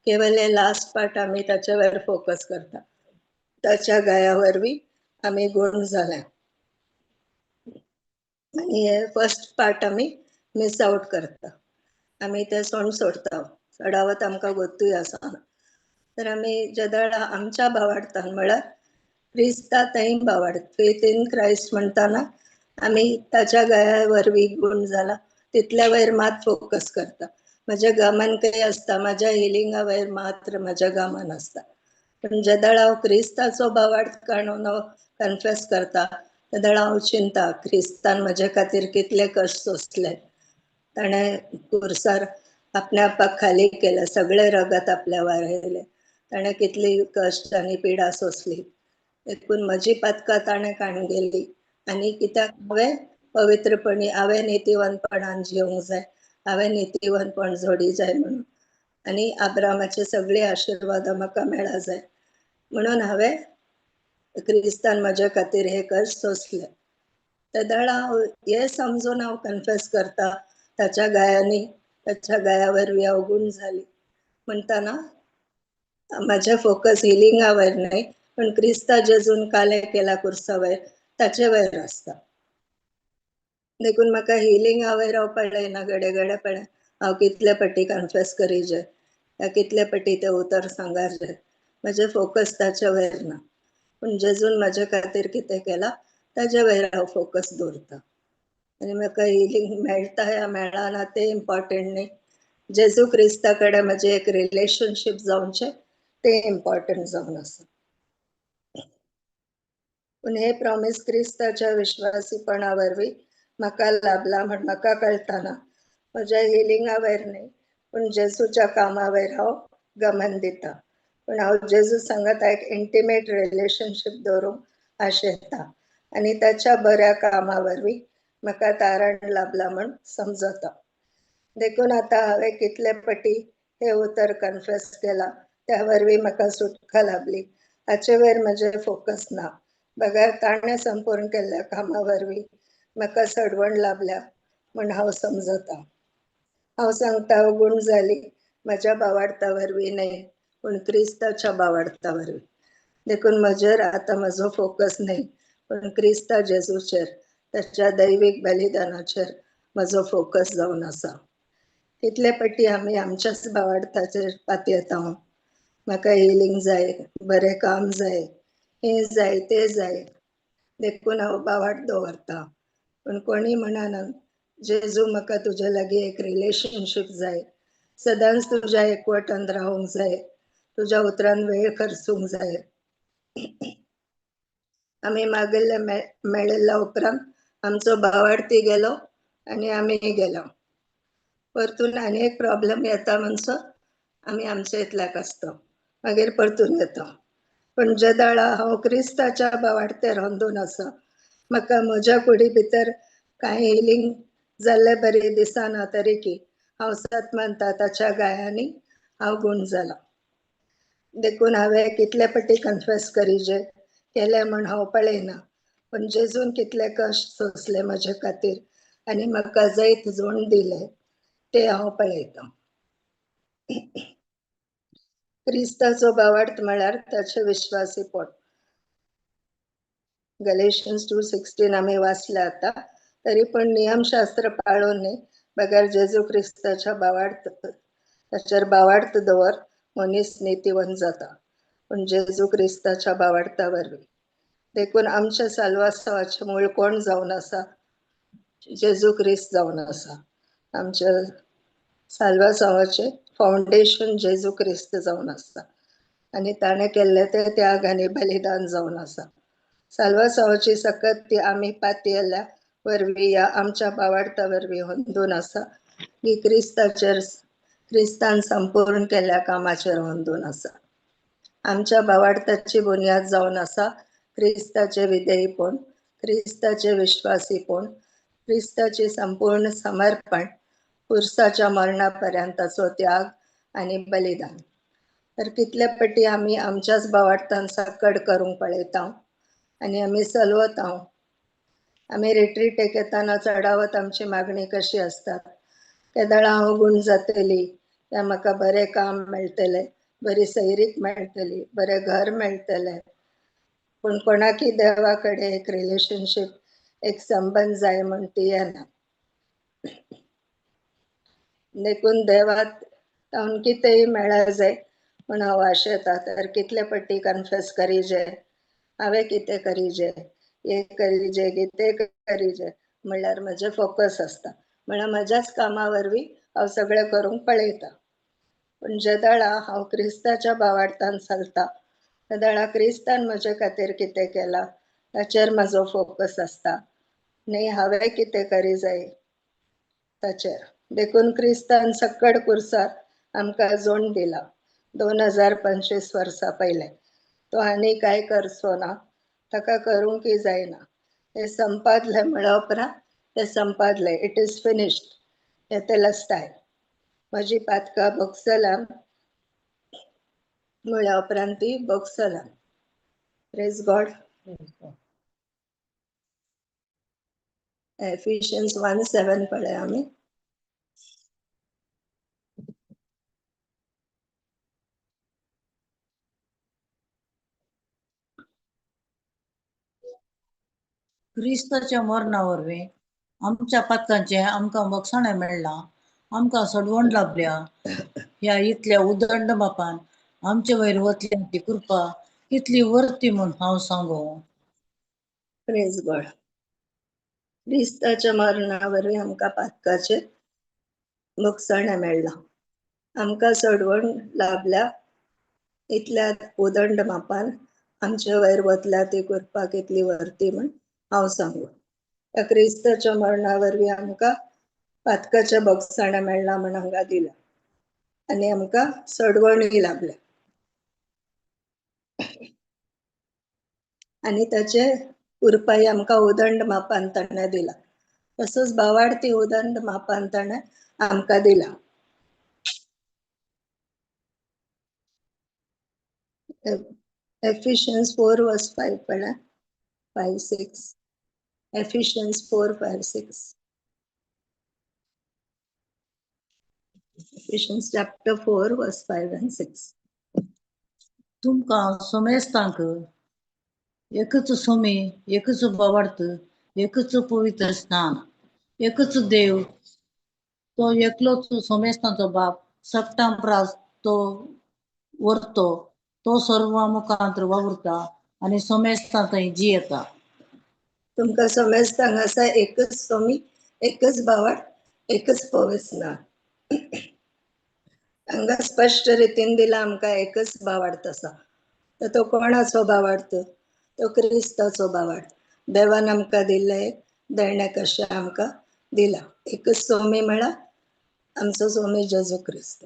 केवळ हे लास्ट पार्ट आम्ही त्याच्यावर फोकस करता त्याच्या गाया वरवीं आम्ही गुण जाल्या आणि हे फर्स्ट पार्ट आम्ही मिस आउट करता आम्ही ते सोण सोडता चढावत आमकां गोतूय आसा तर आम्ही जदळ आमच्या भावार्थान म्हळ्यार क्रिस्ता थंय भावार्थ फेथ इन क्रायस्ट म्हणटाना आम्ही ताच्या गाया वरवीं गुण जाला तितल्या वयर मात फोकस करता माझ्या गामान काही असता माझ्या हिलिंगा वयर मात्र माझ्या गामान असता पण जदळ हांव क्रिस्ताचो भावार्थ काणून कन्फेस करता तेदळ हांव चिंता क्रिस्तान म्हजे खातीर कितले कश्ट सोंसले ताणें कुरसार आपल्या आपाक खाली केले सगळे रगत आपल्या वारयले ताणें कितली कश्ट आनी पिडा सोंसली देखून म्हजी पातकां ताणें काणगेली आनी कित्याक हांवें पवित्रपणी हांवें नितीवनपणान जिवंक जाय हांवें नितीवनपण जोडी जाय म्हणून आनी आब्रामाचे सगळे आशिर्वाद म्हाका मेळा जाय म्हणून हांवें क्रिस्तान म्हजे खातीर हे कश्ट सोंसले तेदळ हांव हे समजून हांव कन्फेस करता ताच्या गायांनी ताच्या गाया वरवीं हांव गुण जाली म्हणटाना माझे फोकस हिलिंगा वयर न्हय पण क्रिस्ता जेजून काले केला कुर्सा वयर ताचे वयर आसता देखून म्हाका हिलिंगा वयर हांव पळयना घडे घडे पळय हांव कितले फाटी कन्फेस करी जे या कितले फाटी ते उतर सांगार जे म्हजे फोकस ताचे वयर ना पण जेजून म्हजे खातीर कितें केला ताजे वयर हांव फोकस दवरता आनी म्हाका हिलिंग मेळटा या मेळना ते इम्पॉर्टंट न्ही जेजू क्रिस्ता कडेन म्हजें एक रिलेशनशीप जावचें ते इम्पॉर्टंट जावन आसा पूण हे प्रॉमिस क्रिस्ताच्या विश्वासीपणा वरवीं म्हाका लाभला म्हण म्हाका कळटाना म्हज्या हिलिंगा वयर न्ही पूण जेजूच्या कामा वयर हांव गमन दिता पूण हांव जेजू सांगत एक इंटिमेट रिलेशनशीप दवरूंक आशेता आनी ताच्या बऱ्या कामा वरवीं म्हाका तारण लाभला म्हण समजता देखून आतां हांवें कितले फाटी हे उतर कन्फेस केला त्या वरवीं म्हाका सुटका लाभली हाचे वयर म्हजें फोकस ना बगार ताणें संपूर्ण केल्ल्या कामा वरवीं म्हाका सडवण लाभल्या म्हण हांव समजता हांव सांगता हांव गुण जाली म्हज्या भावार्था वरवीं न्हय पूण क्रिस्ताच्या भावार्था वरवीं देखून म्हजेर आतां म्हजो फोकस न्हय पण क्रिस्ता जेजूचेर ताच्या दैवीक बलिदानाचेर म्हजो फोकस जावन आसा कितले फाटी आमी आमच्याच भावार्थाचेर पातयेता म्हाका हिलिंग जाय बरें काम जाय हे जाय ते जाय देखून हांव भावार्थ दवरता पण कोणी म्हणना जेजू म्हाका तुजे लागीं एक रिलेशनशीप जाय सदांच तुज्या एकवटान रावूंक जाय तुज्या उतरान वेळ खर्चूंक जाय आमी मागिल्ले मेळिल्ल्या उपरांत आमचो भावार्थी गेलो आनी आमी गेलो परतून आनी एक प्रॉब्लेम येता म्हणसर आमी आमच्या इतल्याक आसता मागीर परतून येता पण जदळ हांव क्रिस्ताच्या भावार्थेर रांदून आसा म्हाका म्हज्या कुडी भितर कांय हिलिंग जाल्ले बरे दिसना तरी की हांव सत मानता ताच्या गायांनी हांव गुण जाला देखून हांवें कितले फाटी कन्फेस करी जे केले म्हण हांव पळयना पण जेजून कितले कश्ट सोंसले म्हजे खातीर आनी म्हाका जैत जोड दिले ते हांव पळयता क्रिस्ताचो भावार्थ म्हळ्यार ताचे विश्वासीपण गलेशियन्स 2:16 आमी वाचले आता तरी पण नियमशास्त्र पाळून न्ही बगर जेजू क्रिस्ताच्या भावार्थ ताचेर भावार्थ दवर मनीस नितीवन जाता पण जेजू क्रिस्ताच्या भावार्था वरवीं देखून आमच्या साल्वासावाचे मूळ कोण जावन आसा जेजू क्रिस्त जावन आसा आमच्या साल्वासावाचे फाउंडेशन जेजू क्रिस्त जावन आसा आनी ताणें केल्ले ते त्याग आनी बलिदान जावन आसा साल्वासावाची सकत ती आमी पातयेल्या वरवीं या आमच्या भावार्था वरवीं होंदून आसा की क्रिस्तान संपूर्ण केल्ल्या कामाचेर होंदून आसा आमच्या भावार्थाची बुन्याद जावन आसा क्रिस्ताचे विधेयीपण, क्रिस्ताचे विश्वासीपण, क्रिस्ताचे संपूर्ण समर्पण, पुरसाच्या मरणापर्यंतचो त्याग आणि बलिदान. तर कितले पटी आम्ही आमच्याच भावार्थान सकड करूंक पळयता आणि आम्ही चलवता. आम्ही रिट्रीटेक येताना चढावत आमची मागणी कशी असतात, केदळां हांव गुण जातली, त्या म्हाका बरें काम मेळटले, बरी सैरीक मेळटली, बरें घर मेळटले. पण कोणाकी देवा कडेन एक रिलेशनशिप, एक संबंध जाय म्हण ती येना. देखून देवात जावन कितेंय मेळा जाय म्हण हांव आशेता. तर कितले पटी कन्फेस करीजे, हांवें कितें करीजे, हे करीजे, कितें करीजे म्हणल्यार म्हजे फोकस असता. म्हळ्यार म्हज्याच कामा वरवीं हांव सगळें करूंक पळयता. पण जेदळा हांव क्रिस्ताच्या भावार्थान चलता, तेदळा क्रिस्तान म्हजे खातीर कितें केलां ताचेर म्हजो फोकस असता, न्ही हांवें कितें करी जाय ताचेर. देखून क्रिस्तान सकड कुर्सार आमकां जोड दिला 2025 वर्सां पयलें. तो आनी काय करचो ना, ताका करूंकय जायना. तें संपादलें म्हणल्या उपरांत तें संपादलें, इट इज फिनिश्ड, तेतेलस्ताय. म्हजी पातकां भोगसलां म्हणल्या उपरांत ती भोगसलां. Praise God. एफिशियन्स 1:7 पळया आमी. क्रिस्ताच्या मरणा वरवीं आमच्या पातकांचे आमकां मोक्षाणें मेळ्ळां, आमकां सडवण लाभल्या. ह्या इतल्या उदंड मापान आमचे वयर वतली ती कृपा कितली वर्ती म्हूण हांव सांगू. Praise God. क्रिस्ताच्या मरणा वरवीं आमकां पातकाचे मोक्षाणें मेळ्ळां, आमकां सडवण लाभल्या. इतल्या उदंड मापान आमचे वयर वतल्या ती कृपा कितली वर्ती म्हण हांव सांगू. त्या क्रिस्ताच्या मरणा वरवीं आमकां पातकाचे भोगसाणें मेळ्ळां म्हण हांगा दिला आनी आमकां सडवणूय लाभल्या. आनी ताचे कृपाय आमकां उदंड मापान ताणें दिला. तसोच भावार्थी उदंड मापान ताणें आमकां दिला. Ephesians 4:5 पळया, 5:6. Ephesians 4:5-6. Ephesians chapter 4:5-6. तुमकां समेस्तांक एकच सोमी, एकच भावार्थ, एकच पवित्र स्नान, एकच देव, तो एकलोच समेस्तांचो बाप, सक्तां प्रास तो वर्तो, तो सर्वा मुखांतर वावुरता आनी समेस्तां थंय जियेता. तुमकां समेस्तांक आसा एकच सोमी, एकच भावार्थ, एकच पवित्र स्नान. हांगा स्पश्ट रितीन दिला आमकां एकच भावार्थ आसा. तर तो कोणाचो भावार्थ? तो क्रिस्ताचो भावार्थ. देवान आमकां दिले देणे कशें आमकां दिला. एकच सोमी म्हळ्यार आमचो सोमी जेजू क्रिस्त,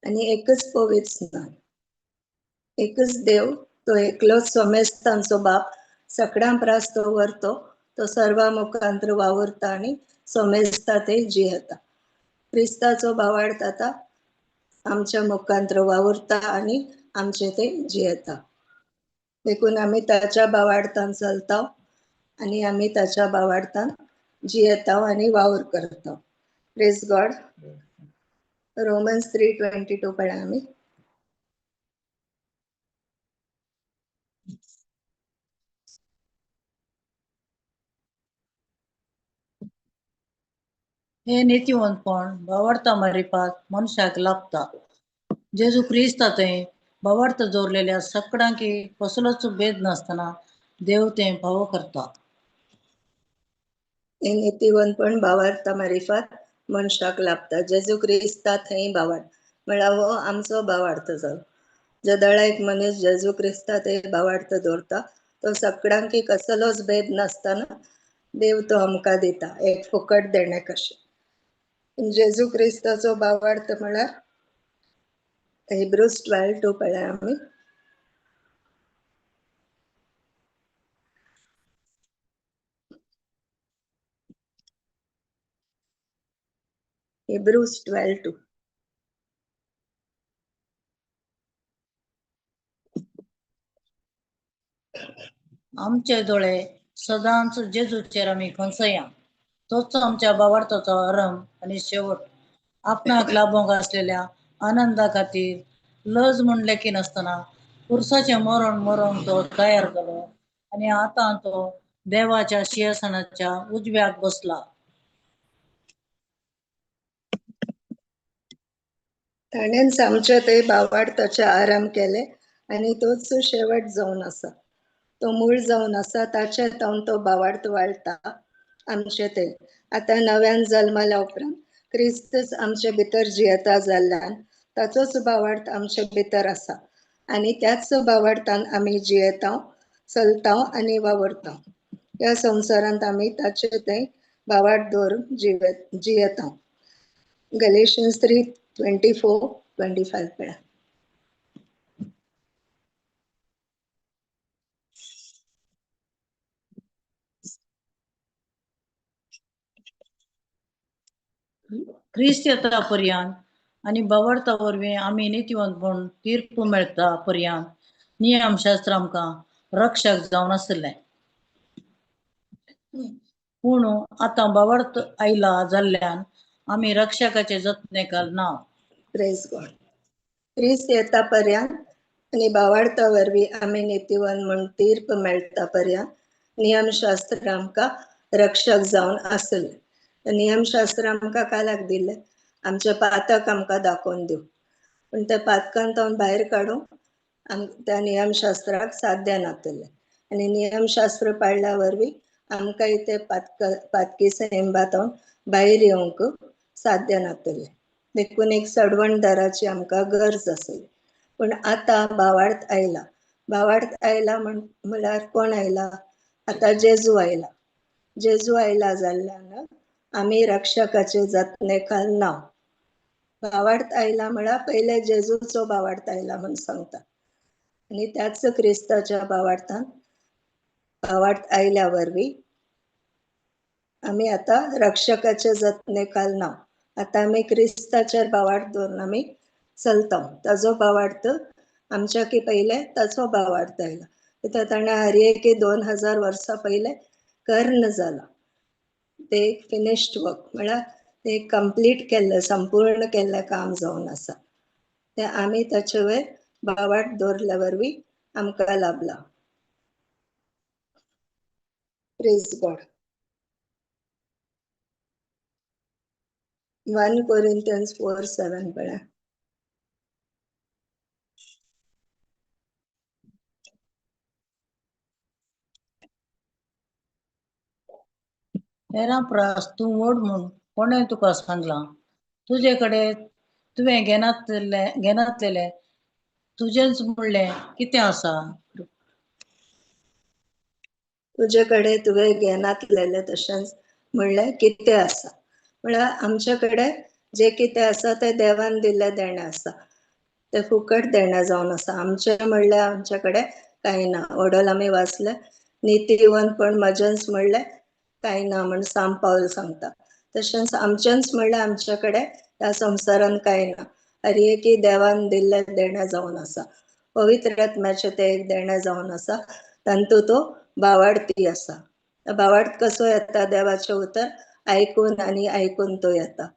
आनी एकच पवित्र स्नान. एकच देव, तो एकलोच समेस्तांचो बाप, सगळ्यां प्रास तो वर्तो, तो सर्वा मुखांतर वावुरता आनी समेस्ता ते जियेता. क्रिस्ताचो भावार्थ आता आमच्या मुखांतर वावुरता आनी आमचे ते जियेता. देखून आमी ताच्या भावार्थान चलता आनी आमी ताच्या भावार्थान जियेता आनी वावर करता. Praise God. रोमन्स 3:22 पळया आमी. हे नितीवंतपण भावार्था मारिपाक मनशाक लागता. जेजू क्रिस्ता थंय भावार्थ जोडलेल्या सगळ्यांकी कसलोच भेद नासतना देव तें फावो करता. हे नितीवंतपण भावार्था मारिफात मनशाक लाभता. जेजू क्रिस्ता थंय भावार्थ म्हळ्यार हो आमचो भावार्थ जालो. जदळा एक मनीस जेजू क्रिस्ता ते भावार्थ दवरता, तो सगळ्यांकी कसलोच भेद नासतना देव तो आमकां दिता, एक फुकट देणे कशें. जेजू क्रिस्ताचो भावार्थ म्हळ्यार हिब्रूज 12:2 पळया आमी. Hebrews 12:2. आमचे डोळे सदांच जेजूचेर आमी खंचया. तोच आमच्या बावार्थाचो आरंभ आणि शेवट. आपणाक लाभोंक असलेल्या आनंदा खातीर लज म्हूण लेखी नासतना पुरसाचे मरण मरोंक तो तयार जालो आणि आतां तो देवाच्या सिंहासनाच्या उजव्याक बसला. ताणेंच आमचे ते बावार्थाचे आरंभ केले आणि तोच शेवट जावन आसा. तो मूळ जावन आसा ताचे तावन तो बावार्थ वाळटा आमचे ते. आता नव्यान जल्मल्या उपरांत क्रिस्तच आमचे भितर जियेता जाल्ल्यान ताचोच बावार्थ आमचे भितर आसा आणि त्याच बावार्थान आमी जियेता, चलता आणि वावरता. ह्या संवसारांत आमी ताचे ते बावार्थ दवरून जियेता. Galatians 3:24-25 पळा. ख्रिस्त येता पर्यंत आणि बावार्था वरवीं आमी नितीवंत म्हूण तीर्प मेळटा पर्यंत नियमशास्त्र आमकां रक्षक जावन आसलें. पूण आतां बावार्थ आयला जाल्ल्यान आमी रक्षकाचे जतनेकार ना. Praise God. क्रिस्त येता पर्यंत आणि बावार्था वरवीं आमी नितीवंत म्हूण तीर्प मेळटा पर्यंत नियमशास्त्र आमकां रक्षक जावन आसलें. नियमशास्त्र आमकां काल्याक दिलें? आमचे पातक आमकां दाखोवन दिवं. पण त्या पातकांत भायर काडूंक त्या नियमशास्त्राक साध्य नासलें. आणि नियमशास्त्र पाळल्या वरवीं आमकां इथे पातकी सैमातून भायर येवंक साध्य नासलें. देखून एक सडवणदाराची आमकां गरज आसली. पण आता बावार्थ आयला. बावार्थ आयला म्हळ्यार कोण आयला? आता जेजू आयला. जेजू आयला जाल्ल्यान आमी रक्षकाचे जतनेखाल ना. बावार्थ आयला म्हळ्यार पहिले जेजूचो बावार्थ आयला म्हणून सांगता. आणि त्याच क्रिस्ताच्या बावार्थान बावार्थ आयल्या वरवीं आमी आता रक्षकाचे जतनेखाल ना. आता आमी क्रिस्ताचेर बावार्थ दवरून आमी चलता. ताजो बावार्थ आमच्या की पहिले ताचो बावार्थ आयला. कित्याक ताणें हरएकी 2000 वर्सां पहिले कर्ण जाला. ते एक फिनिश्ड वर्क म्हळ्यार ते कंप्लीट केल्लें, संपूर्ण केल्लें काम जावन आसा. ते आमी ताचे वयर बावार्थ दवरल्या वरवीं आमकां लाभला. Praise God. 1 Corinthians 4:7 पळया. एराप्रास तूं ओड म्हूण कोणें तुका सांगलां? तुजे कडेन तुवें घेनातलेलें तुजेंच म्हणलें कितें आसा? तुजे कडेन तुवें घेनातलेलें तशेंच म्हणलें कितें आसा? म्हळ्यार आमचे कडेन जे कितें आसा तें देवान दिल्लें देणें आसा. ते फुकट देणें जावन आसा. आमचें म्हणल्यार आमचे कडेन कांय ना. वडोल आमी वाचलें, नितीवंतपण म्हजेंच म्हणलें कांय ना म्हूण सांत पावल सांगता. तशेंच आमचेंच म्हणल्यार आमचे कडेन ह्या संवसारान कांय ना. हरएकी देवान दिल्लें देणें जावन आसा. पवित्र आत्म्याचें तें एक देणें जावन आसा. तातूंत तो बावार्थी आसा. बावार्थ कसो येता? देवाचें उतर आयकून आनी आयकून तो येता.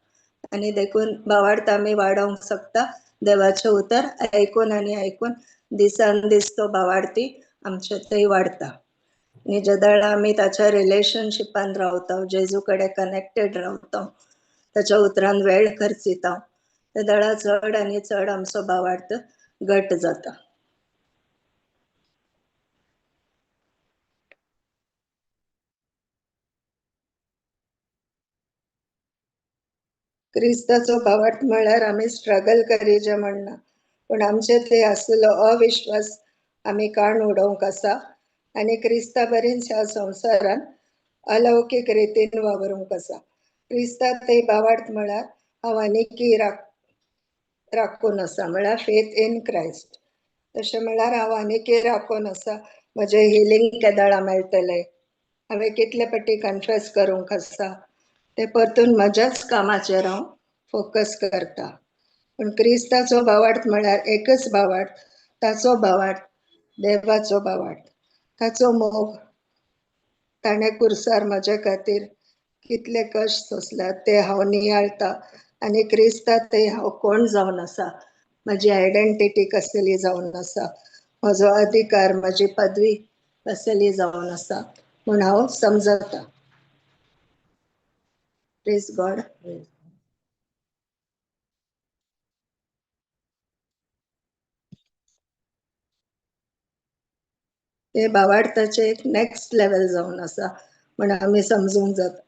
आणि देखून बावार्थ आमी वाडोवंक शकता. देवाचें उतर आयकून आनी आयकून दिसान दीस तो बावार्थी आमचे थंय वाडटा. आणि जदाळ आमी ताच्या रिलेशनशिपान रावता, जेजू कडेन कनेक्टेड रावता, ताच्या उतरान वेळ खर्चिता, जदाळ चड आनी चड आमचो बावार्थ घट जाता. क्रिस्ताचो बावार्थ म्हळ्यार आमी स्ट्रगल करीचे म्हणना, पण आमचे ते आसलो अविश्वास आमी काण उडोवंक आसा आनी क्रिस्ता बरेच ह्या संवसारान अलौकीक रितीन वावरूंक आसा. क्रिस्ता ते बावार्थ म्हळ्यार हांव आनिकी राखून आसा, म्हळ्यार फेथ इन क्रायस्ट. तशें म्हळ्यार हांव आनिकी राखून आसा, म्हजें हिलींग केदाळां मेळटलें, हांवें कितले फावटी कन्फेस करूंक आसा, ते परतून म्हज्याच कामाचेर हांव फोकस करता. पण क्रिस्ताचो भावार्थ म्हळ्यार एकच भावार्थ, ताचो भावार्थ देवाचो भावार्थ, ताचो मोग. ताणे कुर्सार म्हजे खातीर कितले कश्ट सोंसल्यात ते हांव नियाळता. आनी क्रिस्तांत हांव कोण जावन आसा, म्हजी आयडेंटिटी कसली जावन आसा, म्हजो अधिकार, म्हजी पदवी कसली जावन आसा म्हूण हांव समजता. Praise God. ते भावार्थाचे एक नेक्स्ट लेवल जावन आसा म्हण आमी समजूंक जाता.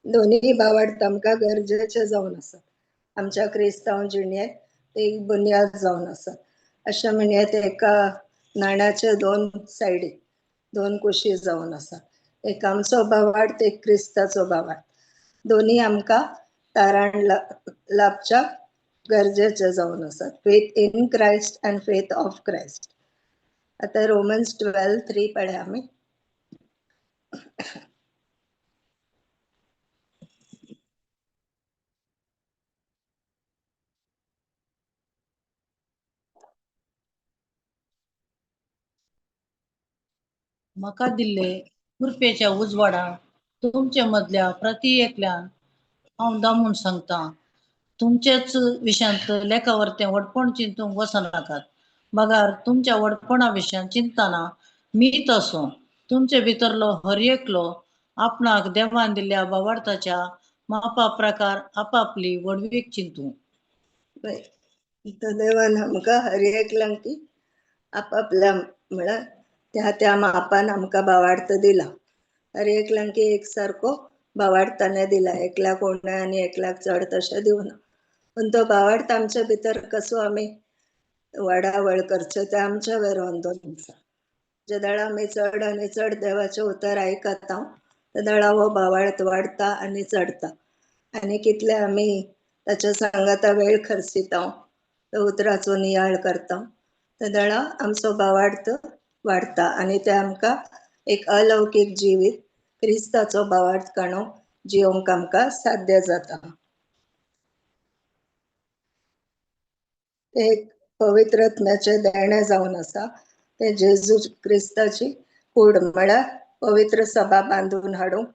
दोन्ही भावार्थ आमकां गरजेचे जावन आसा. आमच्या क्रिस्तांव जिणेंत ते एक बुन्याद जावन आसा. अशें म्हणयात एका नाण्याचे दोन सायडी, दोन कुशी जावन आसा. एक आमचो भावार्थ, एक क्रिस्ताचो भावार्थ. दोन्ही आमकां तारण लाभच्या गरजेचे जावन आसात. Faith in Christ and faith of Christ. आता रोमन्स 12:3 पळया आमी. म्हाका दिल्ले कृपेच्या उजवाडा तुमचे मदल्या प्रति एकल्यान हांव दामून सांगता. तुमचेच विशयांत लेखावरते वडपण चिंतूंक वचनाकात. बगार तुमच्या वडपणा विशयां चिंतना मीच असो तुमचे भितरलो हर एकलो आपणाक देवान दिल्ल्या भावार्थाच्या मापा प्रकार आपापली वडवीक चिंतू. देवान आमकां हर एकल्यांक ती आपापल्या म्हळ्यार त्या त्या मापान आमकां भावार्थ दिला. हर एकल्यांक एक सारको भावार्थ ताणें दिला. एकल्याक उणें आनी एकल्याक चड तशें दिवना. पण तो भावार्थ आमच्या भितर कसो आमी वाडावळ करचें तें आमच्या वयर वंदून आसा. जे दाडा आमी चड आनी चड देवाचें उतर आयकता त्या दाडा हो भावार्थ वाडटा आनी चडटा. आनी कितले आमी ताच्या सांगाता वेळ खर्चिता, त्या उतराचो नियाळ करता, त्या दाडा आमचो भावार्थ वाडटा आनी ते आमकां एक अलौकीक जिवीत क्रिस्ताचो भावार्थ काणो जिवंक आमकां साध्य जाता. ते एक पवित्रत्म्याचे देणे जावन आसा. ते जेजू क्रिस्ताची कूड म्हळ्यार पवित्र सभा बांदून हाडूंक,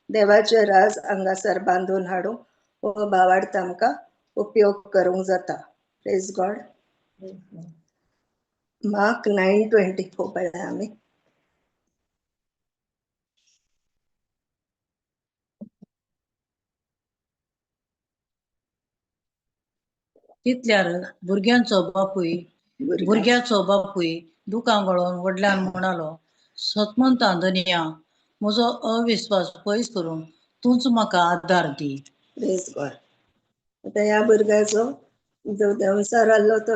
देवाचे राज हांगासर बांदून हाडूंक हो भावार्थ आमकां उपयोग करूंक जाता. Praise God. मार्क 9:24 पळया आमी. तितल्यार भुरग्याचो बापूय दुकां गळोवन वडल्यान म्हणालो, सतमंता धनिया, म्हजो अविश्वास पयस करून तूंच म्हाका आदार दी. Praise God. आता ह्या भुरग्याचो जो देंवचार आसलो तो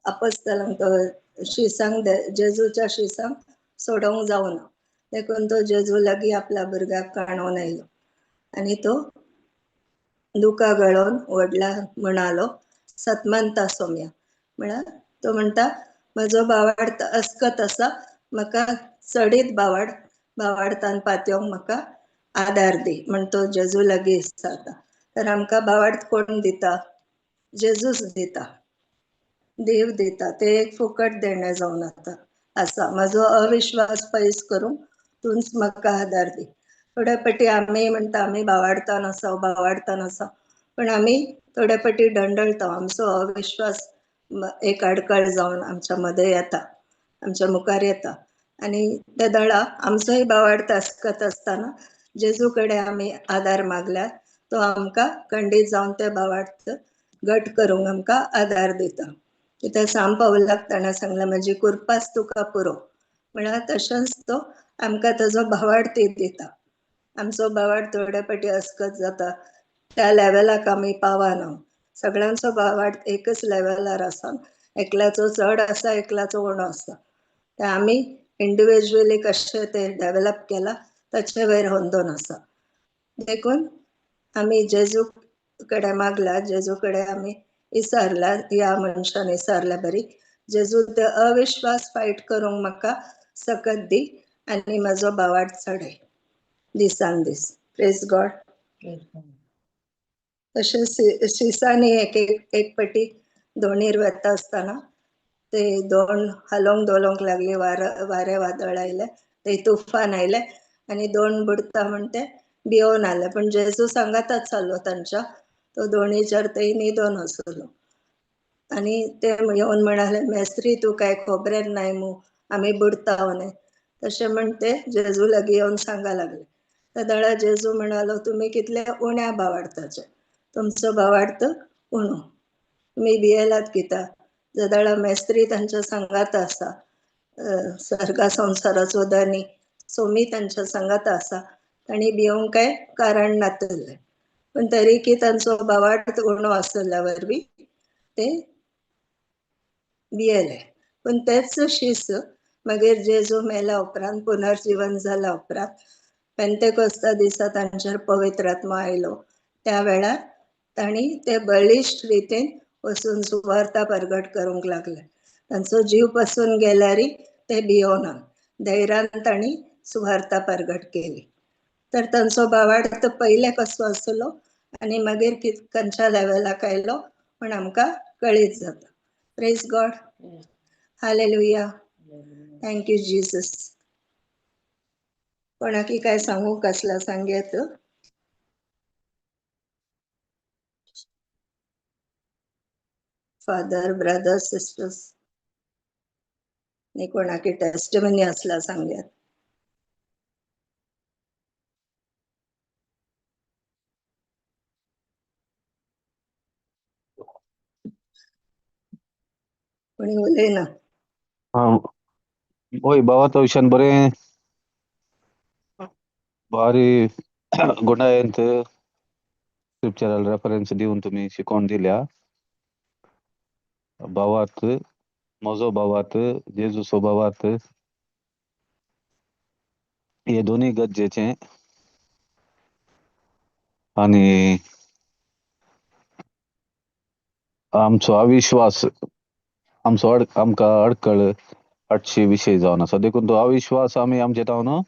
आपोस्तलांक तो शिसांक जेजूच्या शिसांक सोडोंक जावना. देखून तो जेजू लागीं आपल्या भुरग्याक काणून आयलो आनी तो दुकां गळोवन वडल्यान म्हणालो, सतमंता सोम्या. म्हळ्यार तो म्हणटा म्हजो भावार्थ अस्कत आसा, म्हाका चडीत भावार्थान पातयोंक म्हाका आदार दी म्हण तो जेजू लागीं इचारता. तर आमकां भावार्थ कोण दिता? जेजूच दिता, देव दिता. ते एक फुकट देणें जावन आसा. म्हजो अविश्वास पयस करून तूंच म्हाका आदार दी. थोडे फाटी आमी म्हणटा आमी भावार्थान आसा, पण आमी थोडे फाटी डंडळता. आमचो अविश्वास एक आडखळ जावन आमच्या मध्ये येता, आमच्या मुखार येता. आनी त्या दाडा आमचोय भावार्थ आसकत आसतना जेजू कडेन आमी आदार मागल्यार तो आमकां खंडीत जावन ते भावार्थ घट करूंक आमकां आदार दिता. कित्याक सांत पौलाक ताणें सांगलें म्हजी कृपाच तुका पुरो. म्हळ्यार तशेंच तो आमकां ताजो भावार्थय दिता. आमचो भावार्थ थोडे फाटी अस्कत जाता, त्या लेवलाक आमी पावना. सगळ्यांचो भावार्थ एकच लेवलार आसा. एकल्याचो चड आसा, एकल्याचो उणो आसा. ते आमी इंडिव्हिज्युअली कशें ते डेव्हलप केला ताचे वयर वंदून आसा. देखून आमी जेजू कडेन मागला, जेजू कडेन आमी इसारला, ह्या मनशान इसारल्या बरी, जेजू ते अविश्वास फायट करूंक म्हाका सकत दी आनी म्हजो भावार्थ चडय दिसान दीस. Praise God. तशें सिसांनी एक पाटी दोणीर वता आसतना ते दोन हालोंक दोलोंक लागली, वारे वादळ आयले, ते तुफान आयले आणि दोन बुडता म्हण ते भिवून आले. पण जेजू सांगातच चाललो तांच्या, तो दोणीचेर ते न्हिदोन असलो. आणि ते येऊन म्हणाले, मेस्त्री तू काय खोबरेन नाही मू, आम्ही बुडता म्हणे. तसे म्हण ते जेजू लागी येऊन सांगा लागले. त्या दळा जेजू म्हणालो, तुम्ही कितले उण्या भावार्थाचे, तुमचं भावार्थ उणो, तुम्ही भियेलात किता. जदाळा मेस्त्री तांच्या संगात आसा, सर्गा संसाराचो धनी, सोमी तांच्या संगात आसा, तांणी भिवंक काय कारण नातले. पण तरी की तांचो भावार्थ उणो आसल्या वरवी ते भियेले. पण तेच शीस मागीर जेजू मेला उपरांत, पुनर्जीवन जाला उपरांत, पेंतेकोस्ता दिसा तांचेर पवित्र आत्मा आयलो. त्या वेळार तांणी ते बळिश्ट रितीन वचून सुवार्ता प्रगट करूंक लागले. तांचो जीव पासून गेल्यारी ते भियोना, धैर्यान तांणी सुवार्ता प्रगट केली. तर तांचो भावार्थ पयले कसो आसलो आणि मागीर खंयच्या लेवलाक आयलो पण आमकां कळीत जाता. Praise God. Hallelujah. Thank you Jesus. कोणाकी काय सांगू कसला सांगेत? फादर, ब्रदर्स, सिस्टर्स, नाही कोणाकी टेस्टमनी असला सांगेत? कोणी उलयना. होय भावाचं विषयान बरें भारी गुणायंत स्क्रिप्चरल रेफरन्स दिवन तुम्ही शिकोवन दिल्या. भावार्थ, म्हजो भावार्थ, जेजूचो भावार्थ, हे दोन्ही गरजेचे. आणि आमचो अविश्वास आमकां अडकळ आठशे विषय जावन आसा. देखून तो अविश्वास आमी आमचे तावन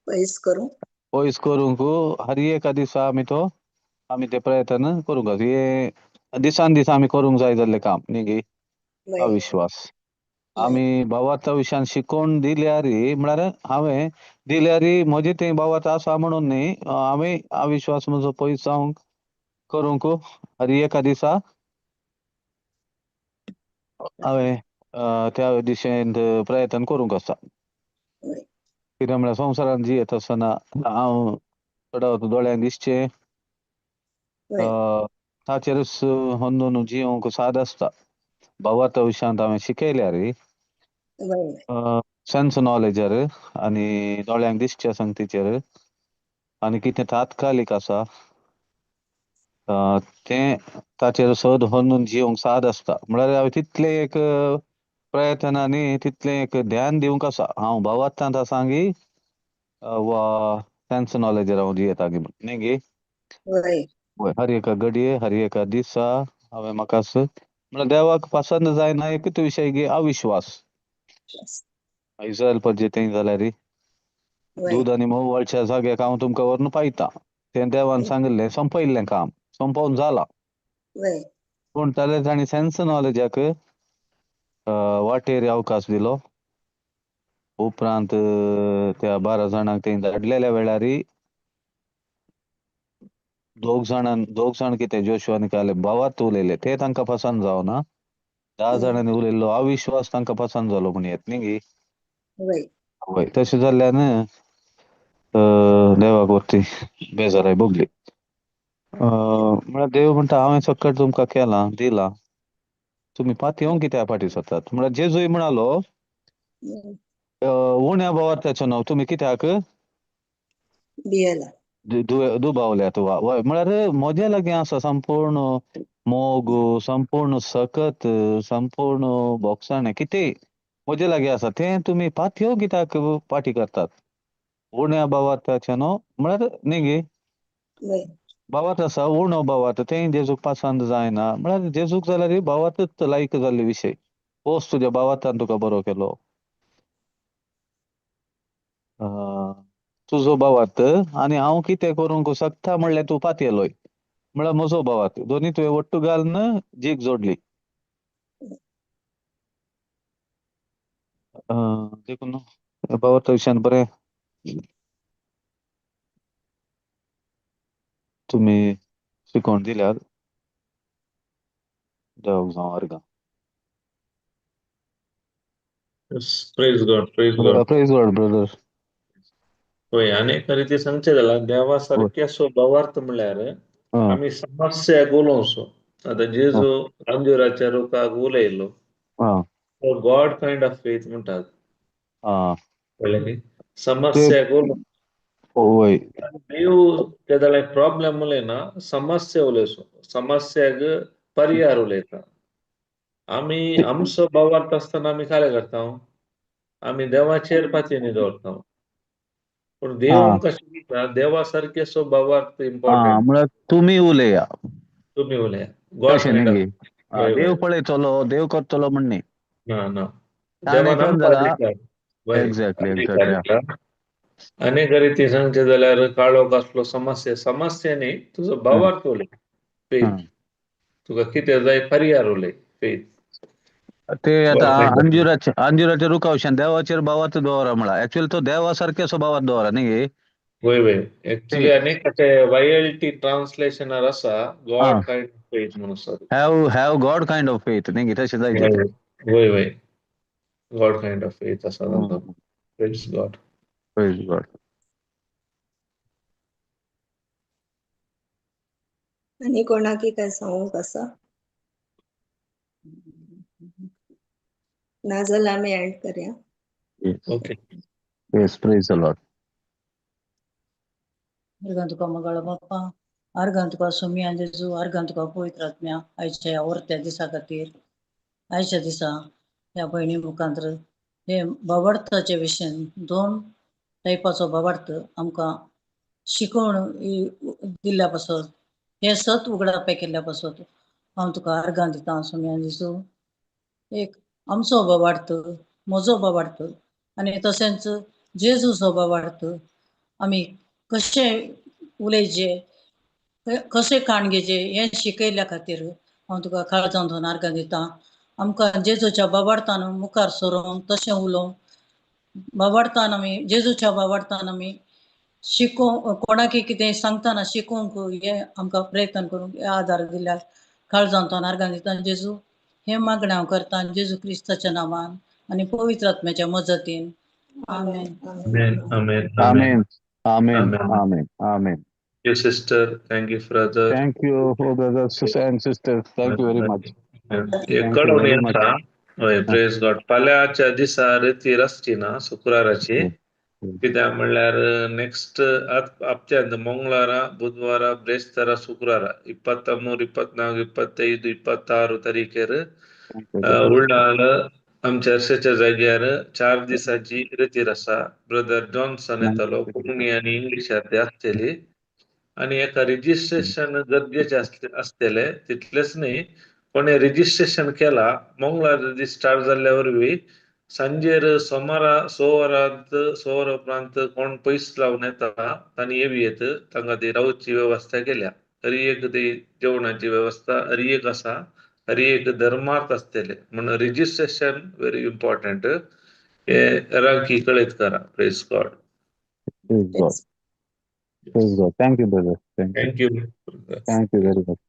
पयस करू. पयस करूंक हर एका दिसा आमी ते प्रयत्न करूंक जाय. हे दिसान दीस आमी करूंक जाय जाल्लें काम न्ही गे. वय, अविश्वास वय, आमी भावार्था विशयान शिकोवन दिल्यारी म्हळ्यार हांवें दिल्यारी म्हजे थंय भावार्थ आसा म्हणून न्ही, हांवें अविश्वास म्हजो पयस जावंक करूंक हर एका दिसा हांवें त्या दिशेन प्रयत्न करूंक आसा. वय, कित्याक म्हळ्यार संवसारान जियेत आसतना हांव चडावत दोळ्यांक दिसचें वय, ताचेरच होंदून जियोंक साद आसता. भावार्था विशयांत हांवें शिकयल्यार वय, सेन्स नॉलेजर आनी दोळ्यांक दिसच्या संगतीचेर आनी कितें तात्कालीक आसा तें ताचेर सद होंदून जियोंक साद आसता. म्हळ्यार हांवें तितले एक प्रयत्नांनी तितलें एक ध्यान दिवंक आसा. हांव भावार्थांत आसां गी वा सेन्स नॉलेजर हांव जियेता गी न्ही गे. वय, हर एका घडये हर एका दिसा हांवें म्हाकाच म्हळ्यार देवाक पसंद जायना एकूच विशय गे, अविश्वास. इस्रायल पद्दत थंय जाल्यार वय, दूद आनी मोव वळच्या जाग्याक हांव तुमकां व्हरून पायता. तें देवान सांगिल्लें संपयल्लें काम, संपोवन जाला. वय, पूण जाल्यार तांणी सेन्स नॉलेजाक वाटेर अवकाश दिलो. उपरांत त्या 12 जाणांक थंय धाडलेल्या वेळारी दोग जाण कितें जोशुआन केले भावार्थ उलयले ते तांकां पसंद जावना. 10 जाणांनी उलयल्लो अविश्वास तांकां पसंद जालो म्हण येत न्ही गे. वय, वय तशें जाल्ल्यान देवाक वरती बेजाराय भोगली. म्हळ्यार देव म्हणटा हांवें सकट तुमकां केलां दिलां, तुमी पातयेवंक कित्याक फाटीं सरतात. म्हळ्यार जेजूय म्हणालो उण्या भावार्थाचें नांव तुमी कित्याक भियेला. दुबावल्यात वा. म्हळ्यार म्हजे लागीं आसा संपूर्ण मोग, संपूर्ण सकत, संपूर्ण बोगसाणें कितेंय म्हजे लागीं आसा तें तुमी पातयेवंक कित्याक फाटीं करतात. उण्या भावार्थाचें न्हू म्हळ्यार न्ही गे. वय, भावार्थ आसा उणो भावार्थ तें जेजूक पसंद जायना. म्हळ्यार जेजूक जाल्यार भावार्थच लायक जाल्ले विशय. पोस तुज्या भावार्थान तुका बरो केलो. तुजो भावार्थ आनी हांव कितें करूंक शकता म्हणल्यार तूं पातयेलोय. म्हळ्यार म्हजो भावाक दोनी तुवें ಒಟ್ಟು घालून जीक जोडली. देखून भावार्थ विशयान बरें तुम्ही शिकोवन दिल्यार देवाक जावं अर्गां. Praise God praise God brother. होय आनी एका रिती सांगचे जाल्यार देवा सारके स्वभावार्थ म्हणल्यार आमी समस्याक उलोवचो. आतां जेजू अंजुराच्या रोगाक उलयलो तो गॉड कायंड ऑफ फेथ म्हणटात. कळ्ळें न्ही? समस्याक वय देव ते जाल्यार प्रॉब्लेम उलयना, समस्या उलयसो. समस्याक पर्याय उलयता. आमी आमचो भावार्थ आसतना आमी काय करता? आमी देवाचेर पातयेनी दवरता. पूण देव आमकां शिकयता देवा सारके स्वभावार्थ इम्पॉर्टंट. म्हळ्यार तुमी उलया तुमी उलया. गॉड तशें कायंड न्ही. ऑफ देव पळयतलो देव करतलो म्हण न्ही. ना आनीक देवान जाला आमकां एक्झॅक्टली अनेक रिती सांगचे जाल्यार काळो कसलो समस्या न्ही, तुजो भावार्थ उलय. फेथ तुका कितें जाय पर्याय उलय. फेथ ते आतां अंजुराच्या रुखावश्यान देवाचेर भावार्थ दवरा म्हळ्यार एक्चुअली तो देवा सारके स्वभावार्थ दवरा न्ही. वय एक्चुअली आनीक YLT ट्रान्सलेशनार आसा गॉड कायंड ऑफ फेथ म्हणून आसा. Have God kind of faith न्ही तशें जाय तें. वय गॉड कायंड ऑफ फेथ आसा तांचो. Praise God. Praise God. आनी कोणाकी काय सांगूंक आसा? नाजाल्यार आमी एंड करया. Okay. Yes praise the Lord. अर्गां तुका मंगळ बाप्पा, अर्गां तुका सोमी आनी जेजू, अर्गां तुका पवित्र आत्म्या आयच्या ह्या वर्त्या दिसा खातीर. आयच्या दिसा ह्या भयणी मुखांतर हे भावार्थाचे विशयान 2 टायपाचो भावार्थ आमकां शिकोवन दिल्ल्या पासत हे सत उगडापे केल्ल्या पासत हांव तुका अर्गां दिता सोमी आनी जेजू. एक आमचो भावार्थ, म्हजो भावार्थ आनी तशेंच जेजूचो भावार्थ आमी कशें उलयचे, कशें काण घेवचे हें शिकयल्या खातीर हांव तुका काळजां धरून अर्गां दिता. आमकां जेजूच्या भावार्थान मुखार सरोन तशें उलोवन भावार्थान आमी जेजूच्या भावार्थान आमी शिकोवंक कोणाकी कितें सांगतना शिकोवंक हे आमकां प्रयत्न करूंक हे आदार दिल्यार काळजां धरून अर्गां दिता. जेजू हे मागणें हांव करता जेजू क्रिस्ताच्या नांवान आनी पवित्र आत्म्याच्या मजतीन. आमेन. Amen. Amen. Amen. Amen. Amen. Thank you, sister. Thank you, brother. Thank you, brothers and sisters. Thank you very much. Kalwan येता. होय प्रेज गॉड. फाल्यांच्या दिसा रिती आसची ना शुक्राराची. कित्याक म्हणल्यार नेक्स्ट हप्त्यांत मंगळारा, बुधवारा, ब्रेस्तारा, शुक्रारा 23, 24, 25, 26 तारीखेर उल्डाल आमच्या चर्चेच्या जाग्यार 4 दिसाची रितीर आसा. ब्रदर जॉन्सन येतालो कोंकणी आनी इंग्लिशांतली आसतली. आनी एका रिजिस्ट्रेशन गरजेचे आसतले तितलेच न्ही पण रिजिस्ट्रेशन केला मंगळार स्टार्ट जाल्ल्या वरवीं सांजेर सोमारा उपरांत कोण पयस लावन येता तांणी येवयेत तांकां ती रावची वेवस्था केल्या. हरी एक ती जेवणाची वेवस्था हरी एक आसा. हरी एक धर्मार्थ आसतले म्हणून रिजिस्ट्रेशन व्हेरी इम्पॉर्टंट. हे राखी कळीत करा. Praise God. Praise God. Praise God. Thank you, brother. Thank you. Thank you very much.